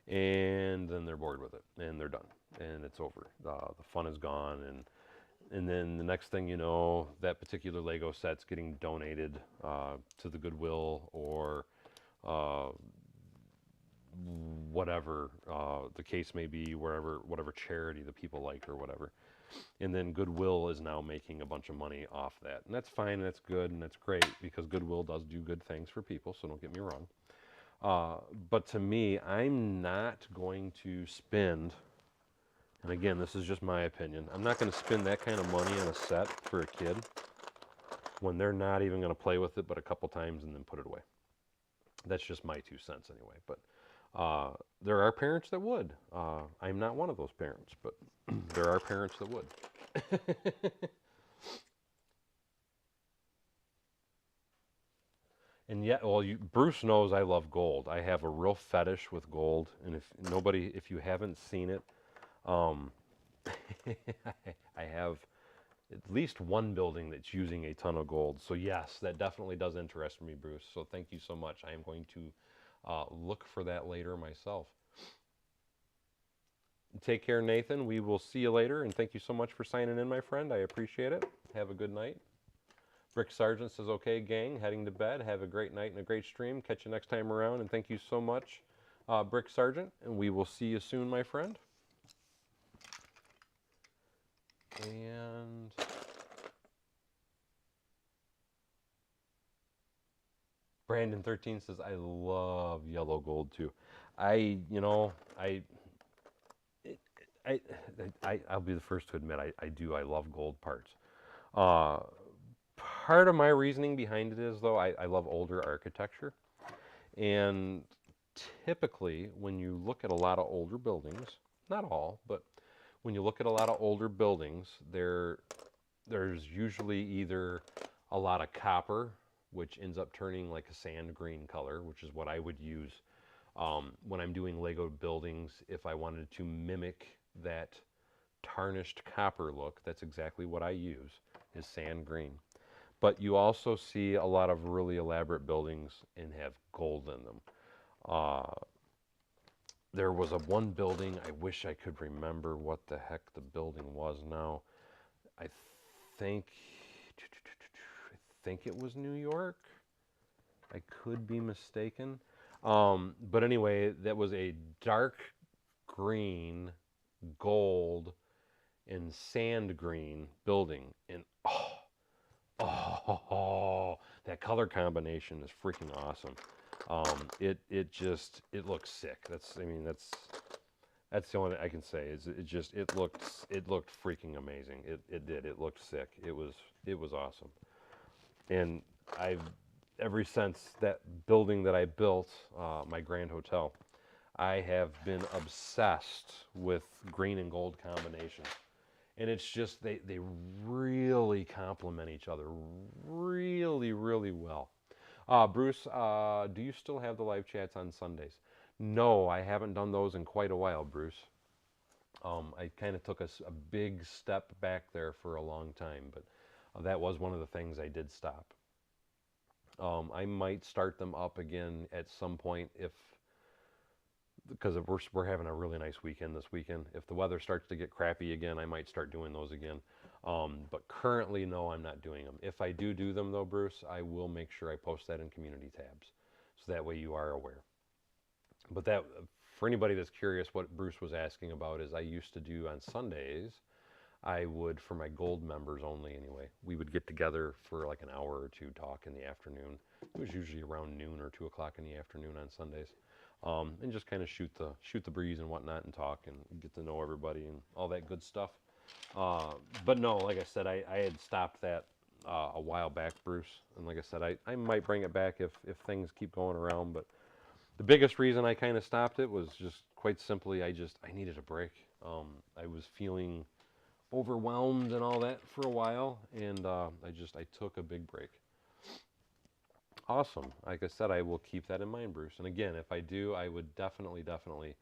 and then they're bored with it, and they're done, and it's over. The fun is gone, and And then the next thing you know, that particular Lego set's getting donated to the Goodwill or uh, whatever the case may be, whatever charity the people like or whatever. And then Goodwill is now making a bunch of money off that. And that's fine, and that's good, and that's great because Goodwill does do good things for people, so don't get me wrong. But to me, I'm not going to spend, and again, this is just my opinion, I'm not going to spend that kind of money on a set for a kid when they're not even going to play with it but a couple times and then put it away. That's just my 2 cents anyway. But there are parents that would. I'm not one of those parents, but there are parents that would. And yet, well, Bruce knows I love gold. I have a real fetish with gold, and if you haven't seen it, um, I have at least one building that's using a ton of gold. So yes, that definitely does interest me, Bruce. So thank you so much. I am going to look for that later myself. Take care, Nathan. We will see you later, and thank you so much for signing in, my friend. I appreciate it. Have a good night. Rick Sargent says, okay, gang, heading to bed. Have a great night and a great stream. Catch you next time around, and thank you so much, Brick Sargent, and we will see you soon, my friend. And Brandon13 says, I love yellow gold too. I, you know, I'll be the first to admit I do. I love gold parts. Uh, Part of my reasoning behind it is, though, I love older architecture. And typically, when you look at a lot of older buildings, not all, but when you look at a lot of older buildings, there's usually either a lot of copper, which ends up turning like a sand green color, which is what I would use when I'm doing Lego buildings. If I wanted to mimic that tarnished copper look, that's exactly what I use, is sand green. But you also see a lot of really elaborate buildings and have gold in them. Uh, there was one building, I wish I could remember what the heck the building was now. I think it was New York. I could be mistaken. But anyway, that was a dark green, gold, and sand green building. And oh, that color combination is freaking awesome. It looks sick. That's the only thing I can say. Is it looked freaking amazing. It did. It looked sick. It was awesome. And I've ever since that building that I built, my Grand Hotel, I have been obsessed with green and gold combination. And it's just they really complement each other really, really well. Bruce, do you still have the live chats on Sundays? No, I haven't done those in quite a while, Bruce. I kind of took a big step back there for a long time, but that was one of the things I did stop. I might start them up again at some point because we're having a really nice weekend this weekend. If the weather starts to get crappy again, I might start doing those again. But currently, no, I'm not doing them. If I do them, though, Bruce, I will make sure I post that in community tabs, so that way you are aware. But that, for anybody that's curious, what Bruce was asking about is I used to do on Sundays, I would, for my gold members only anyway, we would get together for like an hour or two, talk in the afternoon. It was usually around noon or 2 o'clock in the afternoon on Sundays. And just kind of shoot the breeze and whatnot and talk and get to know everybody and all that good stuff. But no, like I said, I had stopped that a while back, Bruce. And like I said, I might bring it back if things keep going around. But the biggest reason I kind of stopped it was just quite simply I needed a break. I was feeling overwhelmed and all that for a while, and I took a big break. Awesome. Like I said, I will keep that in mind, Bruce. And again, if I do, I would definitely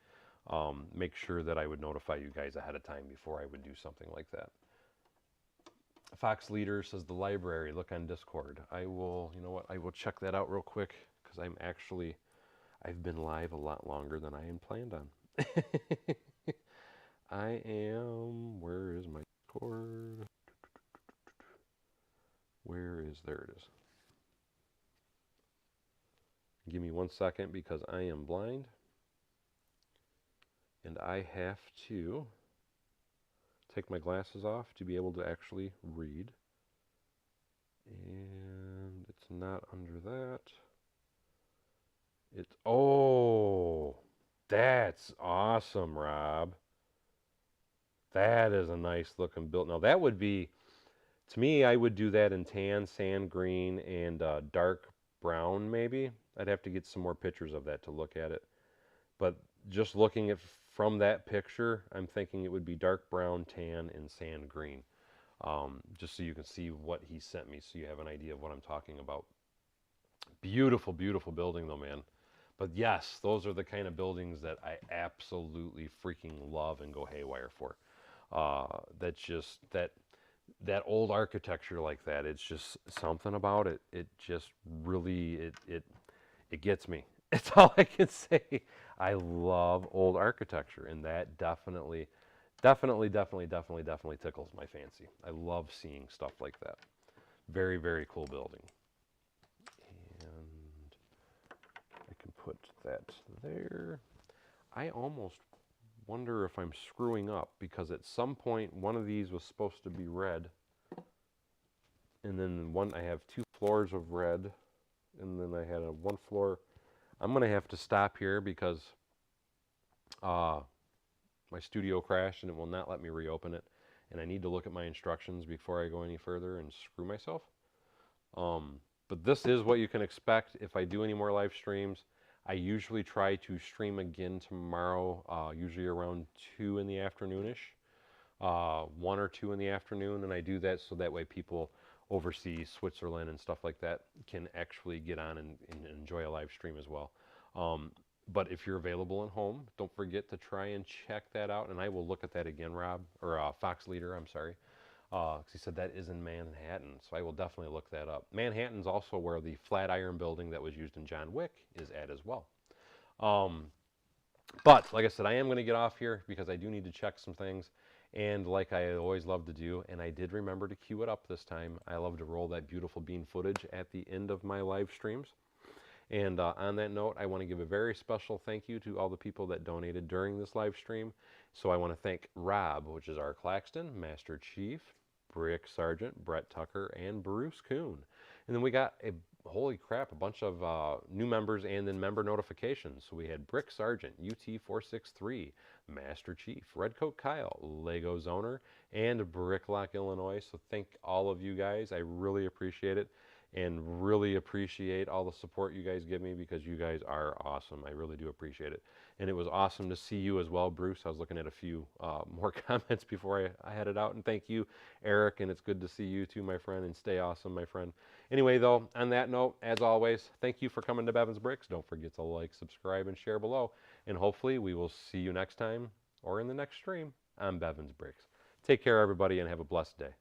make sure that I would notify you guys ahead of time before I would do something like that. Fox Leader says the library. Look on Discord. I will, you know what? I will check that out real quick because I've been live a lot longer than I had planned on. Where is my Discord? There it is. Give me 1 second because I am blind. And I have to take my glasses off to be able to actually read. And it's not under that. It's, oh, that's awesome, Rob. That is a nice looking build. Now that would be, to me, I would do that in tan, sand green, and dark brown maybe. I'd have to get some more pictures of that to look at it. But just looking at from that picture, I'm thinking it would be dark brown, tan, and sand green. Just so you can see what he sent me, so you have an idea of what I'm talking about. Beautiful, beautiful building though, man. But yes, those are the kind of buildings that I absolutely freaking love and go haywire for. That's just that old architecture like that. It's just something about it. It just really it gets me. It's all I can say. I love old architecture, and that definitely tickles my fancy. I love seeing stuff like that. Very, very cool building. And I can put that there. I almost wonder if I'm screwing up, because at some point one of these was supposed to be red, and then I have 2 floors of red, and then I had a 1 floor. I'm gonna have to stop here because my studio crashed and it will not let me reopen it, and I need to look at my instructions before I go any further and screw myself. But this is what you can expect if I do any more live streams. I usually try to stream again tomorrow, usually around 2 in the afternoon-ish, 1 or 2 in the afternoon, and I do that so that way people overseas, Switzerland and stuff like that, can actually get on and enjoy a live stream as well. But if you're available at home, don't forget to try and check that out, and I will look at that again, Rob, or Fox Leader, I'm sorry. Because he said that is in Manhattan, so I will definitely look that up. Manhattan's also where the Flatiron building that was used in John Wick is at as well. But like I said, I am going to get off here because I do need to check some things. And like I always love to do, and I did remember to cue it up this time, I love to roll that beautiful bean footage at the end of my live streams. And on that note, I want to give a very special thank you to all the people that donated during this live stream. So I want to thank Rob, which is our Claxton, Master Chief, Brick Sergeant, Brett Tucker, and Bruce Kuhn. And then we got holy crap, a bunch of new members and then member notifications. So we had Brick Sergeant, UT463, Master Chief, Redcoat Kyle, Lego Zoner, and Bricklock, Illinois. So thank all of you guys. I really appreciate it, and really appreciate all the support you guys give me, because you guys are awesome. I really do appreciate it. And it was awesome to see you as well, Bruce. I was looking at a few more comments before I headed out. And thank you, Eric, and it's good to see you too, my friend, and stay awesome, my friend. Anyway, though, on that note, as always, thank you for coming to Bevan's Bricks. Don't forget to like, subscribe, and share below. And hopefully we will see you next time or in the next stream on Bevan's Bricks. Take care, everybody, and have a blessed day.